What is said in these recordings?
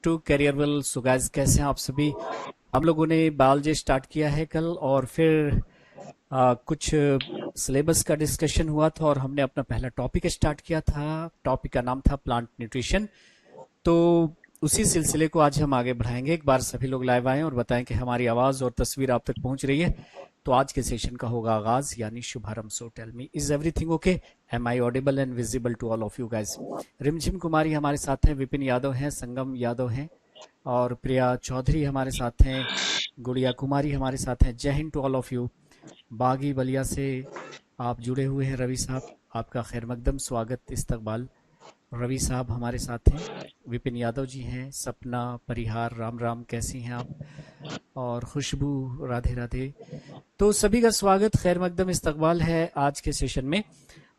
To कैरियरवेल। So guys, कैसे हैं आप सभी। हम लोगों ने बायोलॉजी स्टार्ट किया है कल, और फिर कुछ सिलेबस का डिस्कशन हुआ था और हमने अपना पहला टॉपिक स्टार्ट किया था। टॉपिक का नाम था प्लांट न्यूट्रिशन। तो उसी सिलसिले को आज हम आगे बढ़ाएंगे। एक बार सभी लोग लाइव आएं और बताएं कि हमारी आवाज़ और तस्वीर आप तक पहुंच रही है। तो आज के सेशन का होगा आगाज, यानी शुभारंभ। So tell me, is everything okay? Am I audible and visible to all of you guys? Rimjhim Kumari हमारे साथ हैं, विपिन यादव हैं, संगम यादव हैं, और प्रिया चौधरी हमारे साथ हैं, गुड़िया कुमारी हमारे साथ हैं। जय हिंद टू ऑल ऑफ यू। बागी बलिया से आप जुड़े हुए हैं रवि साहब, आपका खैर मकदम स्वागत इस्तकबाल। रवि साहब हमारे साथ हैं, विपिन यादव जी हैं, सपना परिहार राम राम, कैसी हैं आप? और खुशबू राधे राधे। तो सभी का स्वागत, खैर मकदम इस्तकबाल है आज के सेशन में।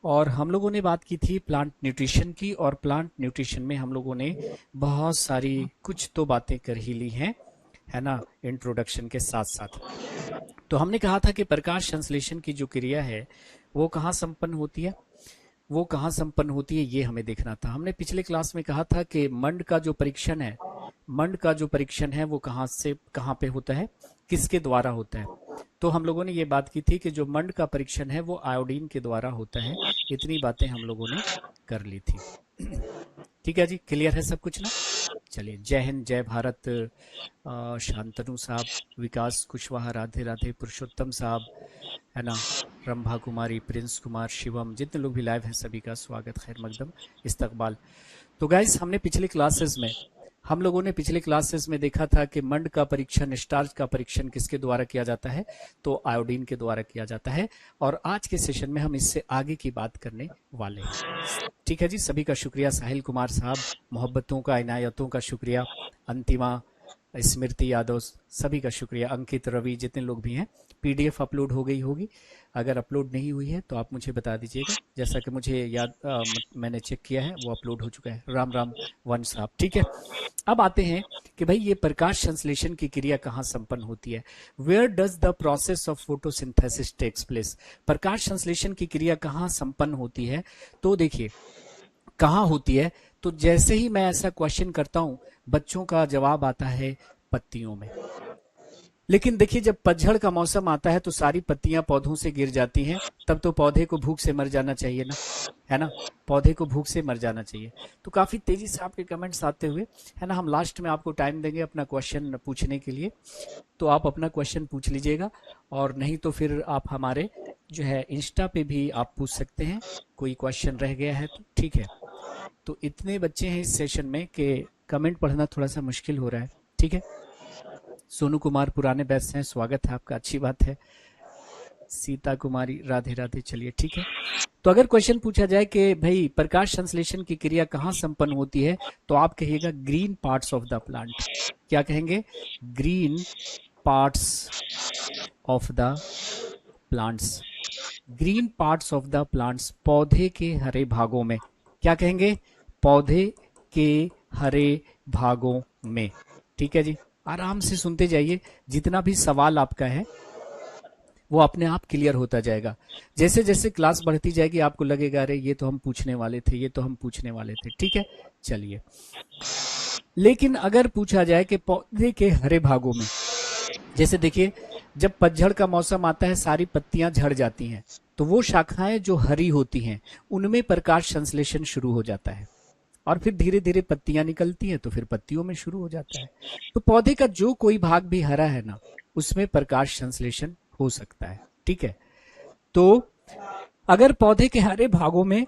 और हम लोगों ने बात की थी प्लांट न्यूट्रिशन की, और प्लांट न्यूट्रिशन में हम लोगों ने बहुत सारी कुछ तो बातें कर ही ली हैं, है ना, इंट्रोडक्शन के साथ साथ। तो हमने कहा था कि प्रकाश संश्लेषण की जो क्रिया है वो कहाँ संपन्न होती है, वो कहाँ संपन्न होती है, ये हमें देखना था। हमने पिछले क्लास में कहा था कि मंड का जो परीक्षण है, मंड का जो परीक्षण है वो कहाँ से कहाँ पे होता है, किसके द्वारा होता है। तो हम लोगों ने ये बात की थी कि जो मंड का परीक्षण है वो आयोडीन के द्वारा होता है। इतनी बातें हम लोगों ने कर ली थी। ठीक है जी, क्लियर है सब कुछ ना? चलिए, जय हिंद, जय भारत। शांतनु साहब, विकास कुशवाहा, राधे राधे, पुरुषोत्तम साहब, है ना, रंभा कुमारी, प्रिंस कुमार, शिवम, जितने लोग भी लाइव हैं सभी का स्वागत, खैर मकदम इस्तकबाल। तो गाइस, हम लोगों ने पिछले क्लासेस में देखा था कि मंड का परीक्षण, स्टार्च का परीक्षण किसके द्वारा किया जाता है, तो आयोडीन के द्वारा किया जाता है। और आज के सेशन में हम इससे आगे की बात करने वाले हैं। ठीक है जी, सभी का शुक्रिया। साहिल कुमार साहब, मोहब्बतों का, इनायतों का शुक्रिया। अंतिमा, स्मृति यादव, सभी का शुक्रिया। अंकित, रवि, जितने लोग भी हैं। पीडीएफ अपलोड हो गई होगी, अगर अपलोड नहीं हुई है तो आप मुझे बता दीजिएगा। जैसा कि मुझे याद, मैंने चेक किया है वो अपलोड हो चुका है। राम राम वन साहब, ठीक है। अब आते हैं कि भाई ये प्रकाश संश्लेषण की क्रिया कहाँ संपन्न होती है। Where does the process of photosynthesis takes place. प्रकाश संश्लेषण की क्रिया कहाँ संपन्न होती है, तो देखिए कहाँ होती है। तो जैसे ही मैं ऐसा क्वेश्चन करता हूं, बच्चों का जवाब आता है पत्तियों में। लेकिन देखिए, जब पतझड़ का मौसम आता है तो सारी पत्तियां पौधों से गिर जाती हैं, तब तो पौधे को भूख से मर जाना चाहिए ना, है ना, पौधे को भूख से मर जाना चाहिए। तो काफी तेजी से आपके कमेंट्स आते हुए, है ना, हम लास्ट में आपको टाइम देंगे अपना क्वेश्चन पूछने के लिए, तो आप अपना क्वेश्चन पूछ लीजिएगा। और नहीं तो फिर आप हमारे जो है इंस्टा पे भी आप पूछ सकते हैं, कोई क्वेश्चन रह गया है तो, ठीक है। तो इतने बच्चे हैं इस सेशन में कि कमेंट पढ़ना थोड़ा सा मुश्किल हो रहा है, ठीक है। सोनू कुमार पुराने बैच हैं, स्वागत है आपका, अच्छी बात है। सीता कुमारी, राधे राधे, चलिए ठीक है। तो अगर क्वेश्चन पूछा जाए कि भाई प्रकाश संश्लेषण की क्रिया कहाँ संपन्न होती है, तो आप कहिएगा green parts of the plant. क्या कहेंगे? Green parts of the plants. Green parts of the plants, पौधे के हरे भागों में। क्या कहेंगे? पौधे के हरे भागों में। ठीक है जी, आराम से सुनते जाइए, जितना भी सवाल आपका है वो अपने आप क्लियर होता जाएगा। जैसे जैसे क्लास बढ़ती जाएगी आपको लगेगा अरे ये तो हम पूछने वाले थे, ये तो हम पूछने वाले थे, ठीक है। चलिए, लेकिन अगर पूछा जाए कि पौधे के हरे भागों में, जैसे देखिए जब पतझड़ का मौसम आता है सारी पत्तियां झड़ जाती हैं, तो वो शाखाएं जो हरी होती हैं उनमें प्रकाश संश्लेषण शुरू हो जाता है, और फिर धीरे धीरे पत्तियां निकलती हैं तो फिर पत्तियों में शुरू हो जाता है। तो पौधे का जो कोई भाग भी हरा है ना, उसमें प्रकाश संश्लेषण हो सकता है, ठीक है। तो अगर पौधे के हरे भागों में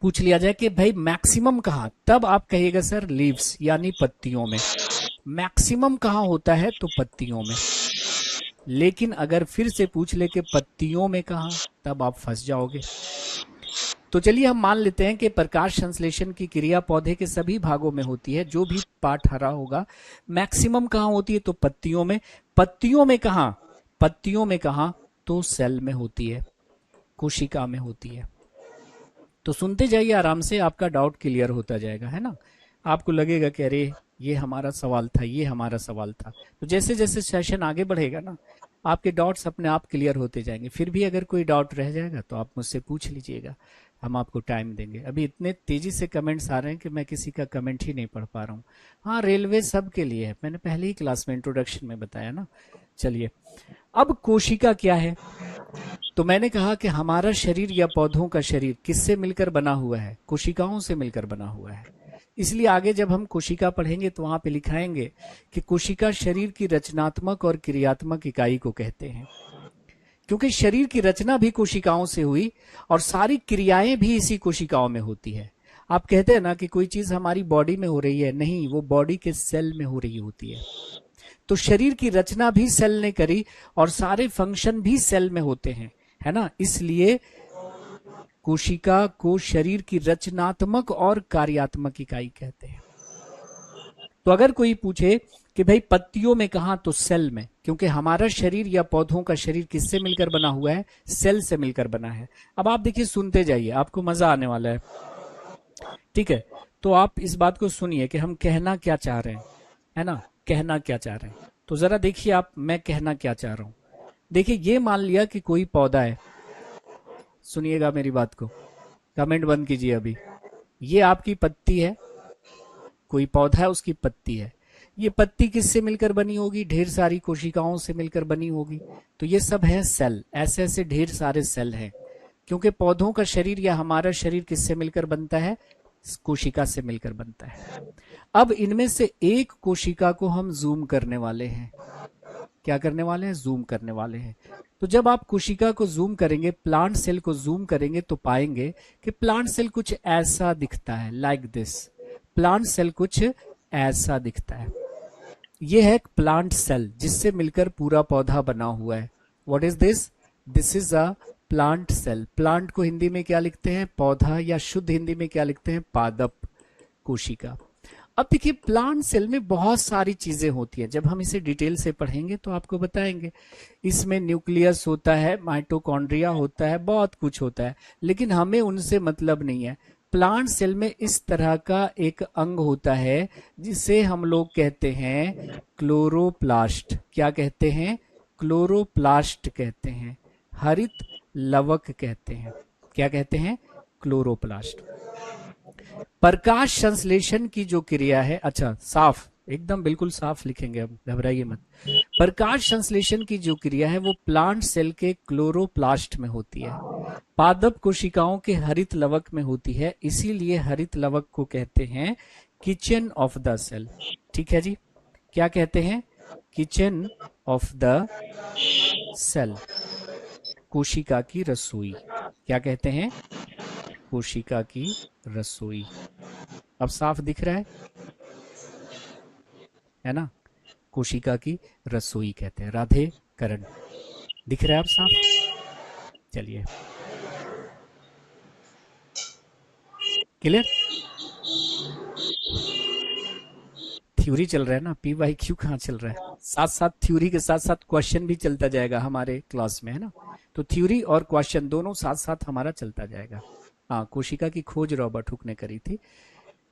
पूछ लिया जाए कि भाई मैक्सिमम कहाँ, तब आप कहिएगा सर लीव्स, यानी पत्तियों में। मैक्सिमम कहाँ होता है, तो पत्तियों में। लेकिन अगर फिर से पूछ ले कि पत्तियों में कहाँ, तब आप फंस जाओगे। तो चलिए हम मान लेते हैं कि प्रकाश संश्लेषण की क्रिया पौधे के सभी भागों में होती है, जो भी पार्ट हरा होगा। मैक्सिमम कहाँ होती है, तो पत्तियों में। पत्तियों में कहाँ? पत्तियों में कहाँ, तो सेल में होती है, कोशिका में होती है। तो सुनते जाइए आराम से, आपका डाउट क्लियर होता जाएगा, है ना। आपको लगेगा कि अरे ये हमारा सवाल था, ये हमारा सवाल था। तो जैसे जैसे सेशन आगे बढ़ेगा ना, आपके डाउट्स अपने आप क्लियर होते जाएंगे। फिर भी अगर कोई डाउट रह जाएगा तो आप मुझसे पूछ लीजिएगा, हम आपको टाइम देंगे। अभी इतने तेजी से कमेंट्स आ रहे हैं कि मैं किसी का कमेंट ही नहीं पढ़ पा रहा हूँ। हाँ, रेलवे सब के लिए है, मैंने पहले ही क्लास में इंट्रोडक्शन में बताया ना। चलिए, अब कोशिका क्या है? तो मैंने कहा कि हमारा शरीर या पौधों का शरीर किससे मिलकर बना हुआ है? कोशिकाओं से मिलकर बना हुआ है। इसलिए आगे जब हम कोशिका पढ़ेंगे तो वहां पे लिखाएंगे कि कोशिका शरीर की रचनात्मक और क्रियात्मक इकाई को कहते हैं, क्योंकि शरीर की रचना भी कोशिकाओं से हुई और सारी क्रियाएं भी इसी कोशिकाओं में होती है। आप कहते हैं ना कि कोई चीज हमारी बॉडी में हो रही है, नहीं, वो बॉडी के सेल में हो रही होती है। तो शरीर की रचना भी सेल ने करी और सारे फंक्शन भी सेल में होते हैं, है ना। इसलिए कोशिका को शरीर की रचनात्मक और कार्यात्मक इकाई कहते हैं। तो अगर कोई पूछे कि भाई पत्तियों में कहा, तो सेल में, क्योंकि हमारा शरीर या पौधों का शरीर किससे मिलकर बना हुआ है? सेल से मिलकर बना है। अब आप देखिए, सुनते जाइए, आपको मजा आने वाला है, ठीक है। तो आप इस बात को सुनिए कि हम कहना क्या चाह रहे हैं, है ना, कहना क्या चाह रहे हैं। तो जरा देखिए आप, मैं कहना क्या चाह रहा हूं। देखिए, ये मान लिया कि कोई पौधा है, सुनिएगा मेरी बात को, कमेंट बंद कीजिए अभी। ये आपकी पत्ती है, कोई पौधा है, उसकी पत्ती है। ये पत्ती किससे मिलकर बनी होगी? ढेर सारी कोशिकाओं से मिलकर बनी होगी। तो ये सब है सेल, ऐसे ऐसे ढेर सारे सेल हैं, क्योंकि पौधों का शरीर या हमारा शरीर किससे मिलकर बनता है? कोशिका से मिलकर बनता है। अब इनमें से एक कोशिका को हम जूम करने वाले हैं। क्या करने वाले हैं? जूम करने वाले हैं। तो जब आप कोशिका को जूम करेंगे, प्लांट सेल को जूम करेंगे, तो पाएंगे कि प्लांट सेल कुछ ऐसा दिखता है, लाइक दिस। प्लांट सेल कुछ ऐसा दिखता है। यह है प्लांट सेल, जिससे मिलकर पूरा पौधा बना हुआ है। What is this? This is a plant cell. Plant को हिंदी में क्या लिखते हैं? पौधा, या शुद्ध हिंदी में क्या लिखते हैं? पादप, कोशिका। अब देखिए, प्लांट सेल में बहुत सारी चीजें होती हैं। जब हम इसे डिटेल से पढ़ेंगे तो आपको बताएंगे। इसमें न्यूक्लियस होता है, माइटोकॉन्ड्रिया होता है, बहुत कुछ होता है, लेकिन हमें उनसे मतलब नहीं है। प्लांट सेल में इस तरह का एक अंग होता है जिसे हम लोग कहते हैं क्लोरोप्लास्ट। क्या कहते हैं? क्लोरोप्लास्ट कहते हैं, हरित लवक कहते हैं। क्या कहते हैं? क्लोरोप्लास्ट। प्रकाश संश्लेषण की जो क्रिया है, अच्छा साफ, एकदम बिल्कुल साफ लिखेंगे, अब घबराइए मत। प्रकाश संश्लेषण की जो क्रिया है वो प्लांट सेल के क्लोरोप्लास्ट में होती है, पादप कोशिकाओं के हरित लवक में होती है। इसीलिए हरित लवक को कहते हैं किचन ऑफ द सेल। ठीक है जी, क्या कहते हैं? किचन ऑफ द सेल, कोशिका की रसोई। क्या कहते हैं? कोशिका की रसोई। अब साफ दिख रहा है ना? कोशिका की रसोई कहते हैं। राधे करण, दिख रहा है अब साफ? चलिए, क्लियर? थ्योरी चल रहा है ना, PYQ कहाँ चल रहा है? साथ साथ थ्योरी के साथ साथ क्वेश्चन भी चलता जाएगा हमारे क्लास में, है ना। तो थ्योरी और क्वेश्चन दोनों साथ साथ हमारा चलता जाएगा। हाँ, कोशिका की खोज रॉबर्ट हुक ने करी थी,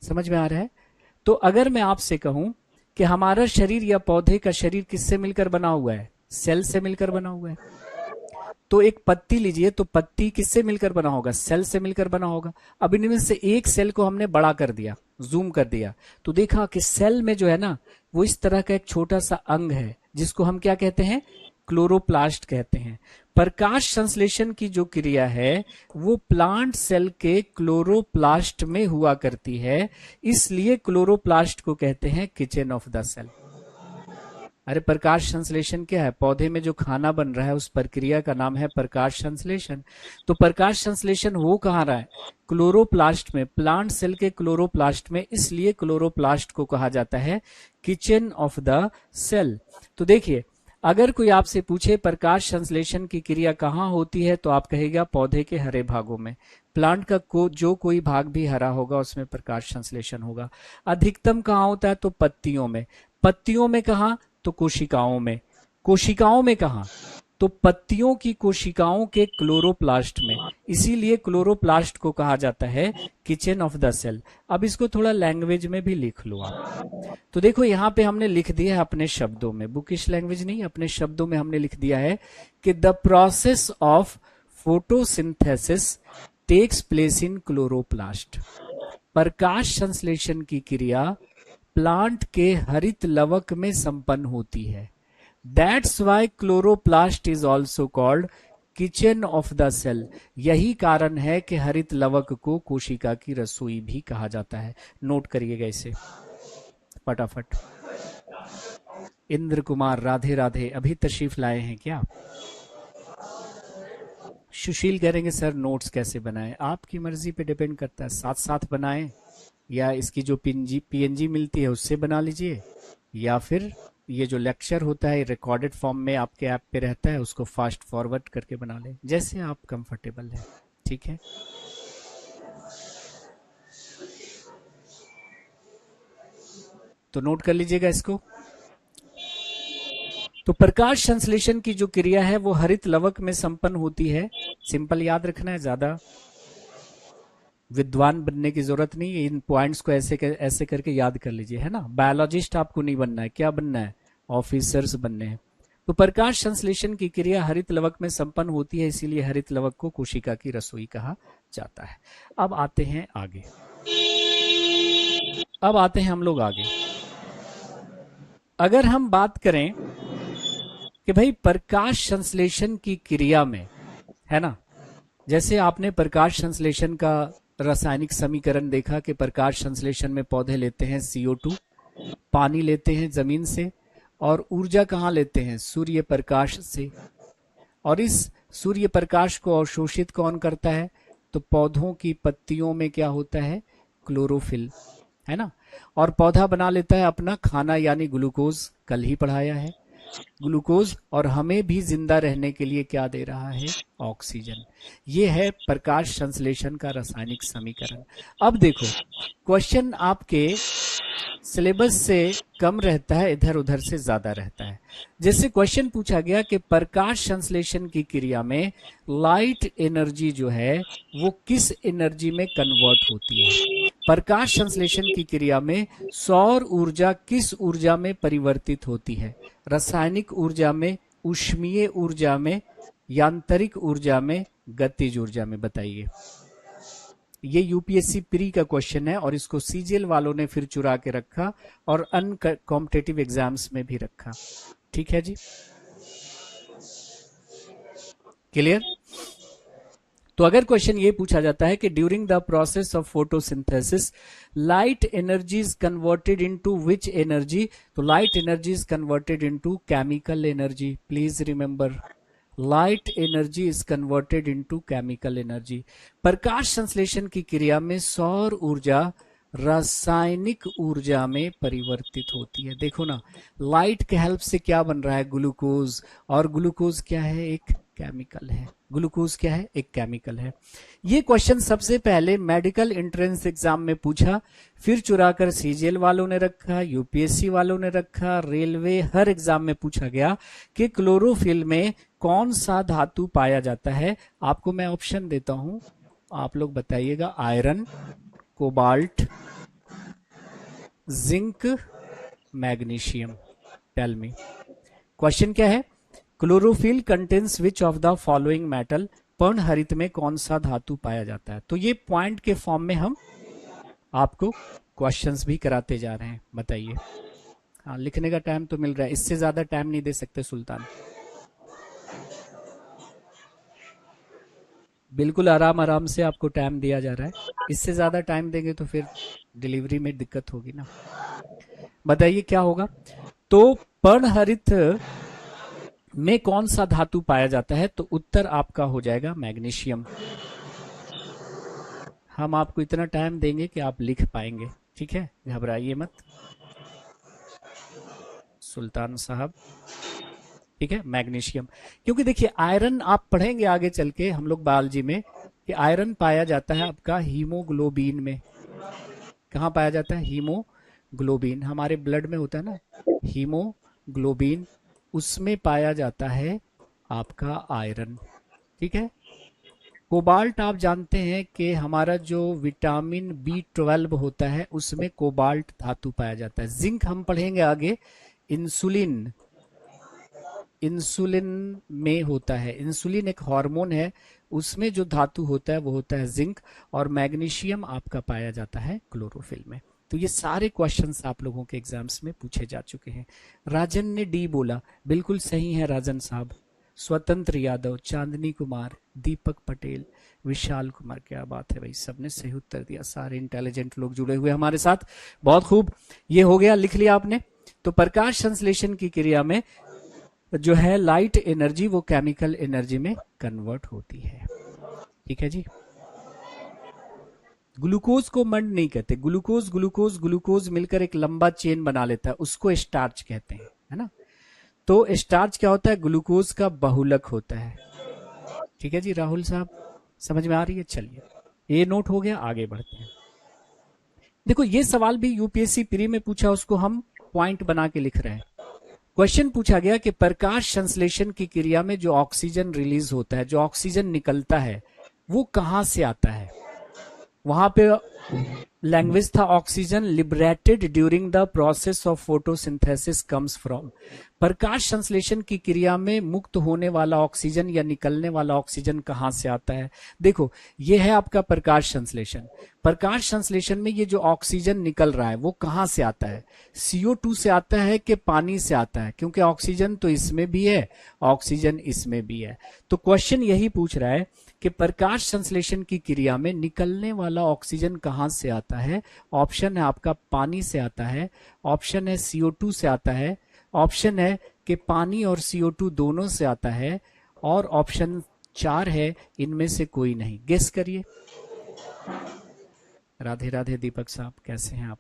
समझ में आ रहा है? तो अगर मैं आपसे कहूं कि हमारा शरीर या पौधे का शरीर किससे मिलकर बना हुआ है? सेल से मिलकर बना हुआ है। तो एक पत्ती लीजिए, तो पत्ती किससे मिलकर बना होगा? सेल से मिलकर बना होगा। अब इनमें से एक सेल को हमने बड़ा कर दिया, जूम कर दिया, तो देखा कि सेल में जो है ना, वो इस तरह का एक छोटा सा अंग है जिसको हम क्या कहते हैं? क्लोरोप्लास्ट कहते हैं। प्रकाश संश्लेषण की जो क्रिया है वो प्लांट सेल के क्लोरोप्लास्ट में हुआ करती है, इसलिए क्लोरोप्लास्ट को कहते हैं किचन ऑफ द सेल। अरे प्रकाश संश्लेषण क्या है? पौधे में जो खाना बन रहा है उस प्रक्रिया का नाम है प्रकाश संश्लेषण। तो प्रकाश संश्लेषण हो कहाँ रहा है? क्लोरोप्लास्ट में, प्लांट सेल के क्लोरोप्लास्ट में, इसलिए क्लोरोप्लास्ट को कहा जाता है किचन ऑफ द सेल। तो देखिए, अगर कोई आपसे पूछे प्रकाश संश्लेषण की क्रिया कहाँ होती है, तो आप कहेगा पौधे के हरे भागों में। प्लांट का जो कोई भाग भी हरा होगा उसमें प्रकाश संश्लेषण होगा। अधिकतम कहाँ होता है? तो पत्तियों में। पत्तियों में कहाँ? तो कोशिकाओं में। कोशिकाओं में कहाँ? तो पत्तियों की कोशिकाओं के क्लोरोप्लास्ट में। इसीलिए क्लोरोप्लास्ट को कहा जाता है किचन ऑफ द सेल। अब इसको थोड़ा लैंग्वेज में भी लिख लो आप। तो देखो, यहाँ पे हमने लिख दिया है अपने शब्दों में, बुकिश लैंग्वेज नहीं, अपने शब्दों में हमने लिख दिया है कि the process of photosynthesis takes place in chloroplast. प्रकाश संश्लेषण की क्रिया प्लांट के हरित लवक में संपन्न होती है। That's why chloroplast is also called kitchen of the cell. यही कारण है कि हरित लवक को कोशिका की रसोई भी कहा जाता है। नोट करिएगा इसे फटाफट। इंद्र कुमार राधे राधे, अभी तशरीफ लाए हैं क्या? सुशील करेंगे सर नोट्स कैसे बनाएं? आपकी मर्जी पे डिपेंड करता है, साथ साथ बनाएं या इसकी जो पीएनजी मिलती है उससे बना लीजिए, या फिर ये जो लेक्चर होता है रिकॉर्डेड फॉर्म में आपके ऐप पे रहता है उसको फास्ट फॉरवर्ड करके बना लें, जैसे आप कंफर्टेबल है। ठीक है, तो नोट कर लीजिएगा इसको। तो प्रकाश संश्लेषण की जो क्रिया है वो हरित लवक में संपन्न होती है। सिंपल याद रखना है, ज्यादा विद्वान बनने की जरूरत नहीं है, इन पॉइंट्स को ऐसे करके याद कर लीजिए, है ना। बायोलॉजिस्ट आपको नहीं बनना है, क्या बनना है? ऑफिसर्स बनने हैं। तो प्रकाश संश्लेषण की क्रिया हरित लवक में संपन्न होती है, इसीलिए हरित लवक को कोशिका की रसोई कहा जाता है। अब आते हैं आगे, अब आते हैं हम लोग आगे। अगर हम बात करें कि भाई प्रकाश संश्लेषण की क्रिया में, है ना, जैसे आपने प्रकाश संश्लेषण का रासायनिक समीकरण देखा कि प्रकाश संश्लेषण में पौधे लेते हैं CO2, पानी लेते हैं जमीन से, और ऊर्जा कहाँ लेते हैं? सूर्य प्रकाश से। और इस सूर्य प्रकाश को अवशोषित कौन करता है? तो पौधों की पत्तियों में क्या होता है? क्लोरोफिल, है ना। और पौधा बना लेता है अपना खाना यानी ग्लूकोज, कल ही पढ़ाया है ग्लूकोज, और हमें भी जिंदा रहने के लिए क्या दे रहा है? ऑक्सीजन। ये है प्रकाश संश्लेषण का रासायनिक समीकरण। अब देखो, क्वेश्चन आपके सिलेबस से कम रहता है, इधर उधर से ज्यादा रहता है। जैसे क्वेश्चन पूछा गया कि प्रकाश संश्लेषण की क्रिया में लाइट एनर्जी जो है वो किस एनर्जी में कन्वर्ट होती है? प्रकाश संश्लेषण की क्रिया में सौर ऊर्जा किस ऊर्जा में परिवर्तित होती है? रासायनिक ऊर्जा में, ऊष्मीय ऊर्जा में, यांत्रिक ऊर्जा में, गतिज ऊर्जा में? बताइए। ये यूपीएससी प्री का क्वेश्चन है और इसको सीजीएल वालों ने फिर चुरा के रखा और अनकॉम्पिटिटिव एग्जाम्स में भी रखा। ठीक है जी, क्लियर? तो अगर क्वेश्चन ये पूछा जाता है कि during the process of photosynthesis light energy is converted into which energy? तो light energy is converted into chemical energy. Please remember, light energy is converted into chemical energy. प्रकाश संश्लेषण की क्रिया में सौर ऊर्जा रासायनिक ऊर्जा में परिवर्तित होती है। देखो ना, लाइट के हेल्प से क्या बन रहा है? ग्लूकोज, और ग्लूकोज क्या है? एक केमिकल है। ग्लूकोज क्या है? एक केमिकल है। ये क्वेश्चन सबसे पहले मेडिकल एंट्रेंस एग्जाम में पूछा, फिर चुराकर सीजीएल वालों ने रखा, यूपीएससी वालों ने रखा, रेलवे, हर एग्जाम में पूछा गया कि क्लोरोफिल में कौन सा धातु पाया जाता है। आपको मैं ऑप्शन देता हूं, आप लोग बताइएगा। Iron, cobalt, zinc, magnesium. Tell me, question क्या है? Chlorophyll contains which of the following metal? पर्णहरित में कौन सा धातु पाया जाता है? तो ये पॉइंट के फॉर्म में हम आपको क्वेश्चंस भी कराते जा रहे हैं। बताइए। हाँ, लिखने का टाइम तो मिल रहा है, इससे ज्यादा टाइम नहीं दे सकते सुल्तान। बिल्कुल आराम आराम से आपको टाइम दिया जा रहा है, इससे ज्यादा टाइम देंगे तो फिर डिलीवरी में दिक्कत होगी ना। बताइए क्या होगा? तो पर्णहरित में कौन सा धातु पाया जाता है? तो उत्तर आपका हो जाएगा मैग्नीशियम। हम आपको इतना टाइम देंगे कि आप लिख पाएंगे, ठीक है, घबराइए मत सुल्तान साहब। ठीक है, मैग्नीशियम। क्योंकि देखिए आयरन आप पढ़ेंगे आगे चल के हम लोग बायोलॉजी में कि आयरन पाया जाता है आपका हीमोग्लोबिन में। कहाँ पाया जाता है? हीमोग्लोबिन, हमारे ब्लड में होता है ना हीमोग्लोबिन, उसमें पाया जाता है आपका आयरन। ठीक है। कोबाल्ट आप जानते हैं कि हमारा जो विटामिन B12 होता है उसमें कोबाल्ट धातु पाया जाता है। जिंक हम पढ़ेंगे आगे, इंसुलिन में होता है। इंसुलिन एक हार्मोन है, उसमें जो धातु होता है वो होता है जिंक, और मैग्नीशियम आपका पाया जाता है क्लोरोफिल में। तो ये सारे क्वेश्चंस आप लोगों के एग्जाम्स में पूछे जा चुके हैं। राजन ने डी बोला, बिल्कुल सही है राजन साहब। स्वतंत्र यादव, चांदनी कुमार, दीपक पटेल, विशाल कुमार, क्या बात है भाई, सबने सही उत्तर दिया, सारे इंटेलिजेंट लोग जुड़े हुए हमारे साथ, बहुत खूब। ये हो गया, लिख लिया आपने। तो प्रकाश संश्लेषण की क्रिया में जो है लाइट एनर्जी वो केमिकल एनर्जी में कन्वर्ट होती है। ठीक है जी। ग्लूकोज को मंड नहीं कहते, ग्लूकोज ग्लूकोज ग्लूकोज मिलकर एक लंबा चेन बना लेता है, उसको स्टार्च कहते हैं, है ना। तो स्टार्च क्या होता है, ग्लूकोज का बहुलक होता है। ठीक है जी राहुल साहब, समझ में आ रही है। चलिए ये नोट हो गया, आगे बढ़ते हैं। देखो ये सवाल भी यूपीएससी प्री में पूछा, उसको हम पॉइंट बना के लिख रहे हैं। क्वेश्चन पूछा गया कि प्रकाश संश्लेषण की क्रिया में जो ऑक्सीजन रिलीज होता है, जो ऑक्सीजन निकलता है, वो कहां से आता है। वहां पे लैंग्वेज था, oxygen liberated during the process of photosynthesis comes from. प्रकाश संश्लेषण की क्रिया में मुक्त होने वाला ऑक्सीजन या निकलने वाला ऑक्सीजन कहां से आता है। देखो ये है आपका प्रकाश संश्लेषण। प्रकाश संश्लेषण में ये जो ऑक्सीजन निकल रहा है वो कहां से आता है, CO2 से आता है कि पानी से आता है, क्योंकि ऑक्सीजन तो इसमें भी है, ऑक्सीजन इसमें भी है। तो क्वेश्चन यही पूछ रहा है कि प्रकाश संश्लेषण की क्रिया में निकलने वाला ऑक्सीजन कहां से आता है। ऑप्शन है आपका पानी से आता है, ऑप्शन है CO2 से आता है, ऑप्शन है कि पानी और CO2 दोनों से आता है, और ऑप्शन 4 है इनमें से कोई नहीं। गेस करिए। राधे राधे दीपक साहब, कैसे हैं आप।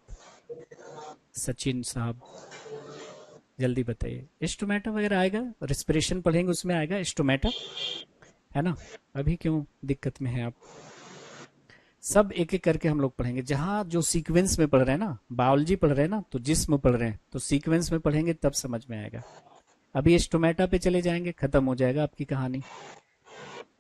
सचिन साहब जल्दी बताइए। स्टोमेटा वगैरह आएगा, रेस्पिरेशन पढ़ेंगे उसमें आएगा स्टोमेटा, है ना। अभी क्यों दिक्कत में है आप। सब एक एक करके हम लोग पढ़ेंगे, जहां जो सीक्वेंस में पढ़ रहे हैं ना, बायोलॉजी पढ़ रहे हैं ना, तो जिस्म पढ़ रहे हैं तो सीक्वेंस में पढ़ेंगे तब समझ में आएगा। अभी स्टोमेटा पे चले जाएंगे, खत्म हो जाएगा आपकी कहानी।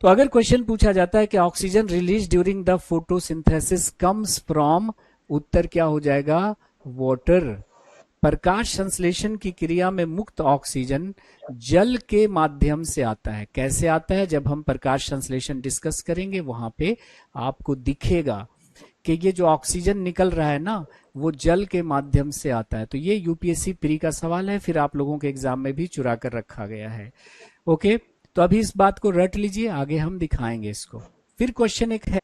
तो अगर क्वेश्चन पूछा जाता है कि oxygen release during the photosynthesis comes from, उत्तर क्या हो जाएगा, वाटर। प्रकाश संश्लेषण की क्रिया में मुक्त ऑक्सीजन जल के माध्यम से आता है। कैसे आता है, जब हम प्रकाश संश्लेषण डिस्कस करेंगे वहां पे आपको दिखेगा कि ये जो ऑक्सीजन निकल रहा है ना वो जल के माध्यम से आता है। तो ये यूपीएससी प्री का सवाल है, फिर आप लोगों के एग्जाम में भी चुरा कर रखा गया है। ओके, तो अभी इस बात को रट लीजिए, आगे हम दिखाएंगे इसको। फिर क्वेश्चन एक है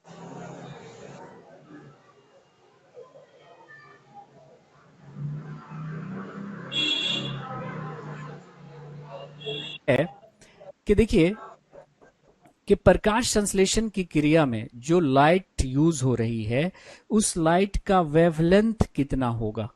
कि देखिए कि प्रकाश संश्लेषण की क्रिया में जो लाइट यूज हो रही है उस लाइट का वेवलेंथ कितना होगा।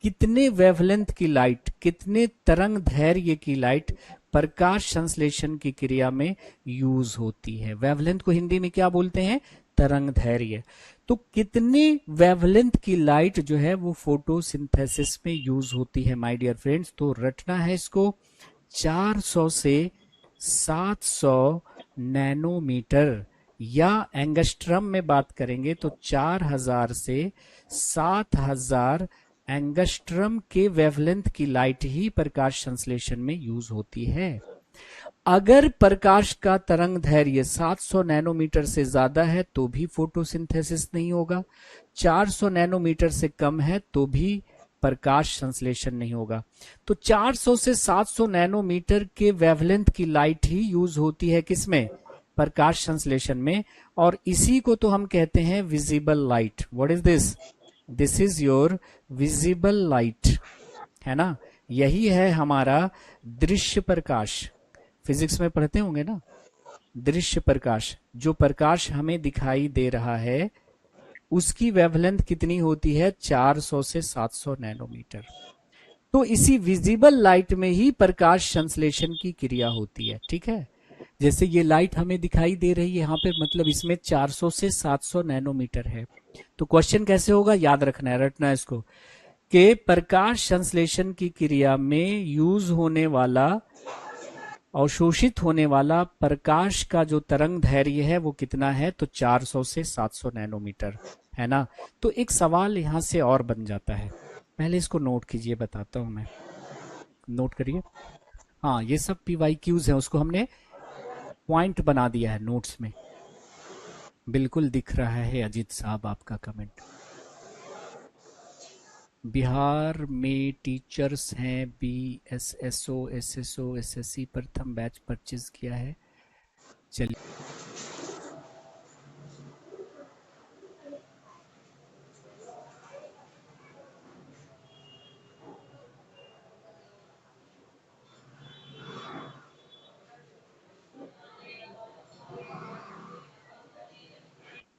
कितने वेवलेंथ की लाइट, कितने तरंग दैर्घ्य की लाइट प्रकाश संश्लेषण की क्रिया में यूज होती है। वेवलेंथ को हिंदी में क्या बोलते हैं, तरंग दैर्घ्य। तो कितने वेवलेंथ की लाइट जो है वो फोटोसिंथेसिस में यूज होती है माय डियर फ्रेंड्स। तो रटना है इसको, 400 से 700 नैनोमीटर, या एंगस्ट्रम में बात करेंगे तो 4000 से 7000 एंगस्ट्रम के वेवलेंथ की लाइट ही प्रकाश संश्लेषण में यूज होती है। अगर प्रकाश का तरंग दैर्घ्य 700 नैनोमीटर से ज्यादा है तो भी फोटोसिंथेसिस नहीं होगा, 400 नैनोमीटर से कम है तो भी प्रकाश संश्लेषण नहीं होगा। तो 400 से 700 नैनोमीटर के वेवलेंथ की लाइट ही यूज होती है किसमें, प्रकाश संश्लेषण में। और इसी को तो हम कहते हैं visible light. What is this, this is your visible light, है ना। यही है हमारा दृश्य प्रकाश, फिजिक्स में पढ़ते होंगे ना, दृश्य प्रकाश। जो प्रकाश हमें दिखाई दे रहा है उसकी वेवलेंथ कितनी होती है, 400 से 700 नैनोमीटर। तो इसी विजिबल लाइट में ही प्रकाश संश्लेषण की क्रिया होती है। ठीक है, जैसे ये लाइट हमें दिखाई दे रही है यहाँ पे, मतलब इसमें 400 से 700 नैनोमीटर है। तो क्वेश्चन कैसे होगा, याद रखना है, रटना है इसको, कि प्रकाश संश्लेषण की क्रिया में यूज होने वाला, अवशोषित होने वाला प्रकाश का जो तरंग दैर्घ्य है वो कितना है, तो 400 से 700 नैनोमीटर, है ना। तो एक सवाल यहां से और बन जाता है, पहले इसको नोट कीजिए, बताता हूं मैं, नोट करिए। हाँ, ये सब PYQs है, उसको हमने पॉइंट बना दिया है नोट्स में। बिल्कुल दिख रहा है अजीत साहब आपका कमेंट। बिहार में टीचर्स हैं B S S O S S O S S C प्रथम बैच परचेज किया है। चलिए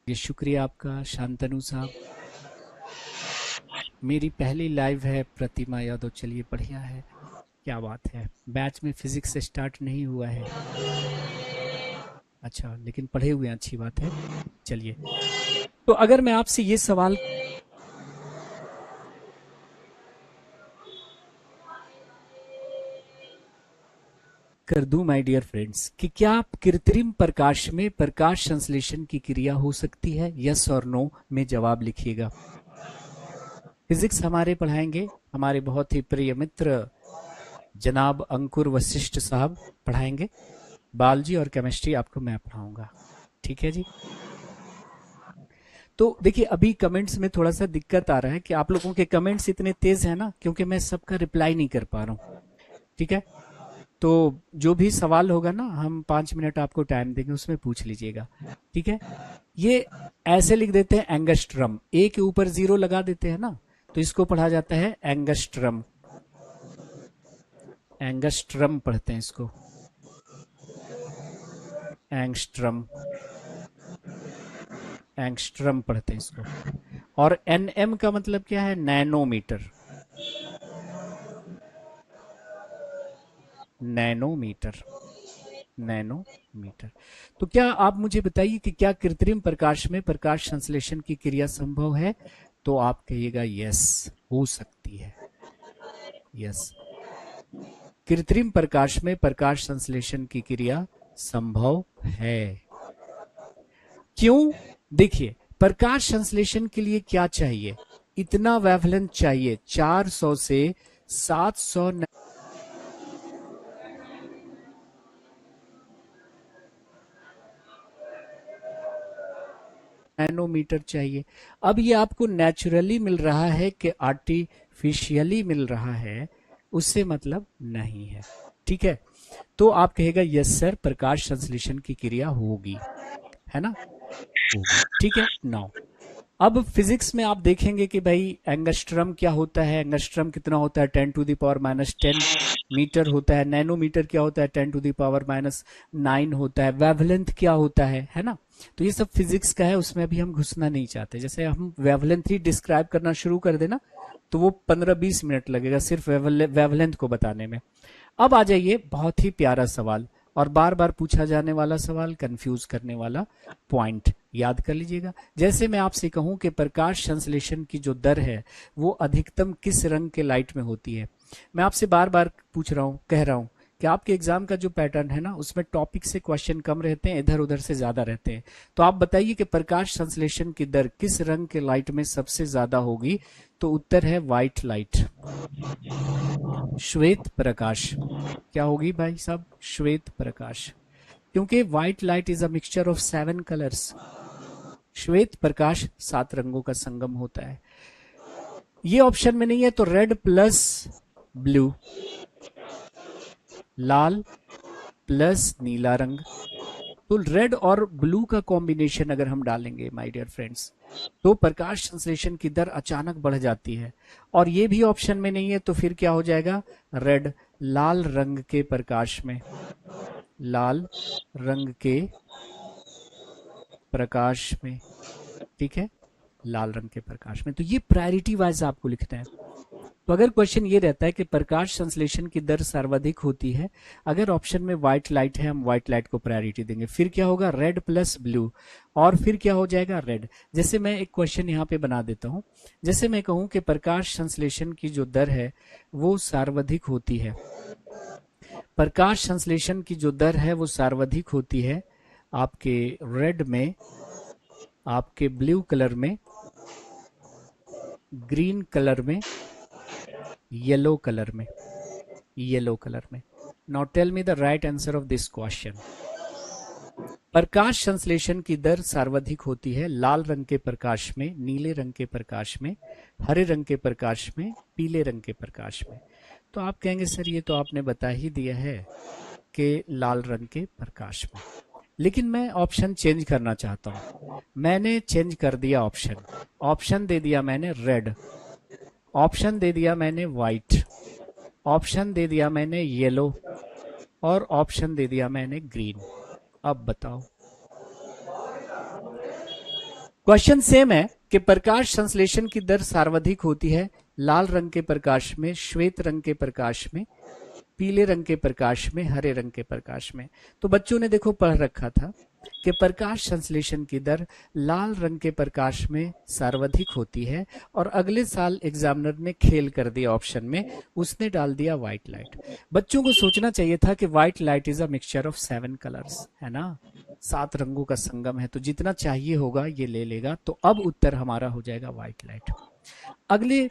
ये शुक्रिया आपका शांतनु साहब। मेरी पहली लाइव है प्रतिमा यादव। चलिए बढ़िया है, क्या बात है। बैच में फिजिक्स से स्टार्ट नहीं हुआ है। अच्छा, लेकिन पढ़े हुए हैं, अच्छी बात है। चलिए, तो अगर मैं आपसे ये सवाल कर दूं माय डियर फ्रेंड्स कि क्या कृत्रिम प्रकाश में प्रकाश संश्लेषण की क्रिया हो सकती है, यस और नो में जवाब लिखिएगा। फिजिक्स हमारे पढ़ाएंगे हमारे बहुत ही प्रिय मित्र जनाब अंकुर वशिष्ठ साहब पढ़ाएंगे। बायोलॉजी और केमिस्ट्री आपको मैं पढ़ाऊंगा, ठीक है जी। तो देखिए, अभी कमेंट्स में थोड़ा सा दिक्कत आ रहा है कि आप लोगों के कमेंट्स इतने तेज हैं ना, क्योंकि मैं सबका रिप्लाई नहीं कर पा रहा हूँ, ठीक है। तो जो भी सवाल होगा ना, हम 5 मिनट आपको टाइम देंगे, उसमें पूछ लीजिएगा, ठीक है। ये ऐसे लिख देते हैं एंगस्ट्रम, ए के ऊपर 0 लगा देते हैं ना, तो इसको पढ़ा जाता है एंगस्ट्रम। एंगस्ट्रम पढ़ते हैं इसको, एंगस्ट्रम। एंगस्ट्रम पढ़ते हैं इसको। और एनएम का मतलब क्या है? नैनोमीटर। Nanometre, nanometre. तो क्या आप मुझे बताइए कि क्या कृत्रिम प्रकाश में प्रकाश संश्लेषण की क्रिया संभव है? तो आप कहिएगा यस, हो सकती है, यस। कृत्रिम प्रकाश में प्रकाश संश्लेषण की क्रिया संभव है। क्यों? देखिए, प्रकाश संश्लेषण के लिए क्या चाहिए? इतना वेवलेंथ चाहिए, 400 से 700 नैनोमीटर चाहिए। अब ये आपको नेचुरली मिल रहा है कि आर्टिफिशियली मिल रहा है, उससे मतलब नहीं है, ठीक है। तो आप कहेगा यस सर, प्रकाश संश्लेषण की क्रिया होगी, है ना, होगी, ठीक है। नाउ अब फिजिक्स में आप देखेंगे कि भाई एंगस्ट्रम क्या होता है, एंगस्ट्रम कितना होता है, 10⁻⁻10 मीटर होता है। नैनोमीटर क्या होता है, 10⁻⁹ होता है। वेवलेंथ क्या होता है ना। तो ये सब फिजिक्स का है, उसमें अभी हम घुसना नहीं चाहते। जैसे हम वेवलेंथ ही डिस्क्राइब करना शुरू कर देना, तो वो 15-20 मिनट लगेगा सिर्फ वेवलेंथ को बताने में। अब आ जाइए, बहुत ही प्यारा सवाल और बार बार पूछा जाने वाला सवाल, कंफ्यूज करने वाला पॉइंट याद कर लीजिएगा। जैसे मैं आपसे कहूं कि प्रकाश संश्लेषण की जो दर है वो अधिकतम किस रंग के लाइट में होती है। मैं आपसे बार बार पूछ रहा हूं, कह रहा हूं कि आपके एग्जाम का जो पैटर्न है ना, उसमें टॉपिक से क्वेश्चन कम रहते हैं, इधर उधर से ज्यादा रहते हैं। तो आप बताइए कि प्रकाश संश्लेषण की दर किस रंग के लाइट में सबसे ज्यादा होगी। तो उत्तर है व्हाइट लाइट, श्वेत प्रकाश। क्या होगी भाई साहब? श्वेत प्रकाश, क्योंकि white light is a mixture of 7 colours. श्वेत प्रकाश 7 रंगों का संगम होता है। ये ऑप्शन में नहीं है तो रेड प्लस ब्लू, लाल प्लस नीला रंग। तो रेड और ब्लू का कॉम्बिनेशन अगर हम डालेंगे माय डियर फ्रेंड्स, तो प्रकाश संश्लेषण की दर अचानक बढ़ जाती है। और ये भी ऑप्शन में नहीं है तो फिर क्या हो जाएगा? रेड, लाल रंग के प्रकाश में, लाल रंग के प्रकाश में, ठीक है, लाल रंग के प्रकाश में। तो ये प्रायोरिटी वाइज आपको लिखना है। तो अगर क्वेश्चन ये रहता है कि प्रकाश संश्लेषण की दर सर्वाधिक होती है, अगर ऑप्शन में व्हाइट लाइट है, हम व्हाइट लाइट को प्रायोरिटी देंगे। फिर क्या होगा? रेड प्लस ब्लू, और फिर क्या हो जाएगा? रेड। जैसे मैं एक क्वेश्चन यहाँ पे बना देता हूँ। जैसे मैं कहूँ कि प्रकाश संश्लेषण की जो दर है वो सर्वाधिक होती है, प्रकाश संश्लेषण की जो दर है वो सर्वाधिक होती है आपके रेड में, आपके ब्लू कलर में, ग्रीन कलर में, येलो कलर में, येलो कलर में। Now tell me the right answer of this question. प्रकाश संश्लेषण की दर सर्वाधिक होती है लाल रंग के प्रकाश में, नीले रंग के प्रकाश में, हरे रंग के प्रकाश में, पीले रंग के प्रकाश में। तो आप कहेंगे सर ये तो आपने बता ही दिया है कि लाल रंग के प्रकाश में, लेकिन मैं ऑप्शन चेंज करना चाहता हूं। मैंने चेंज कर दिया ऑप्शन। ऑप्शन दे दिया मैंने रेड, ऑप्शन दे दिया मैंने व्हाइट, ऑप्शन दे दिया मैंने येलो और ऑप्शन दे दिया मैंने ग्रीन। अब बताओ। क्वेश्चन सेम है कि प्रकाश संश्लेषण की दर सर्वाधिक होती है लाल रंग के प्रकाश में, श्वेत रंग के प्रकाश में, पीले रंग के प्रकाश में, हरे रंग के प्रकाश में। तो बच्चों ने देखो पढ़ रखा था कि प्रकाश संश्लेषण की दर लाल रंग के प्रकाश में सर्वाधिक होती है, और अगले साल एग्जामिनर ने खेल कर दिया ऑप्शन में, उसने डाल दिया व्हाइट लाइट। बच्चों को सोचना चाहिए था कि white light is a mixture of 7 colours, है ना, 7 रंगों का संगम है, तो जितना चाहिए होगा ये ले लेगा। तो अब उत्तर हमारा हो जाएगा व्हाइट लाइट। अगले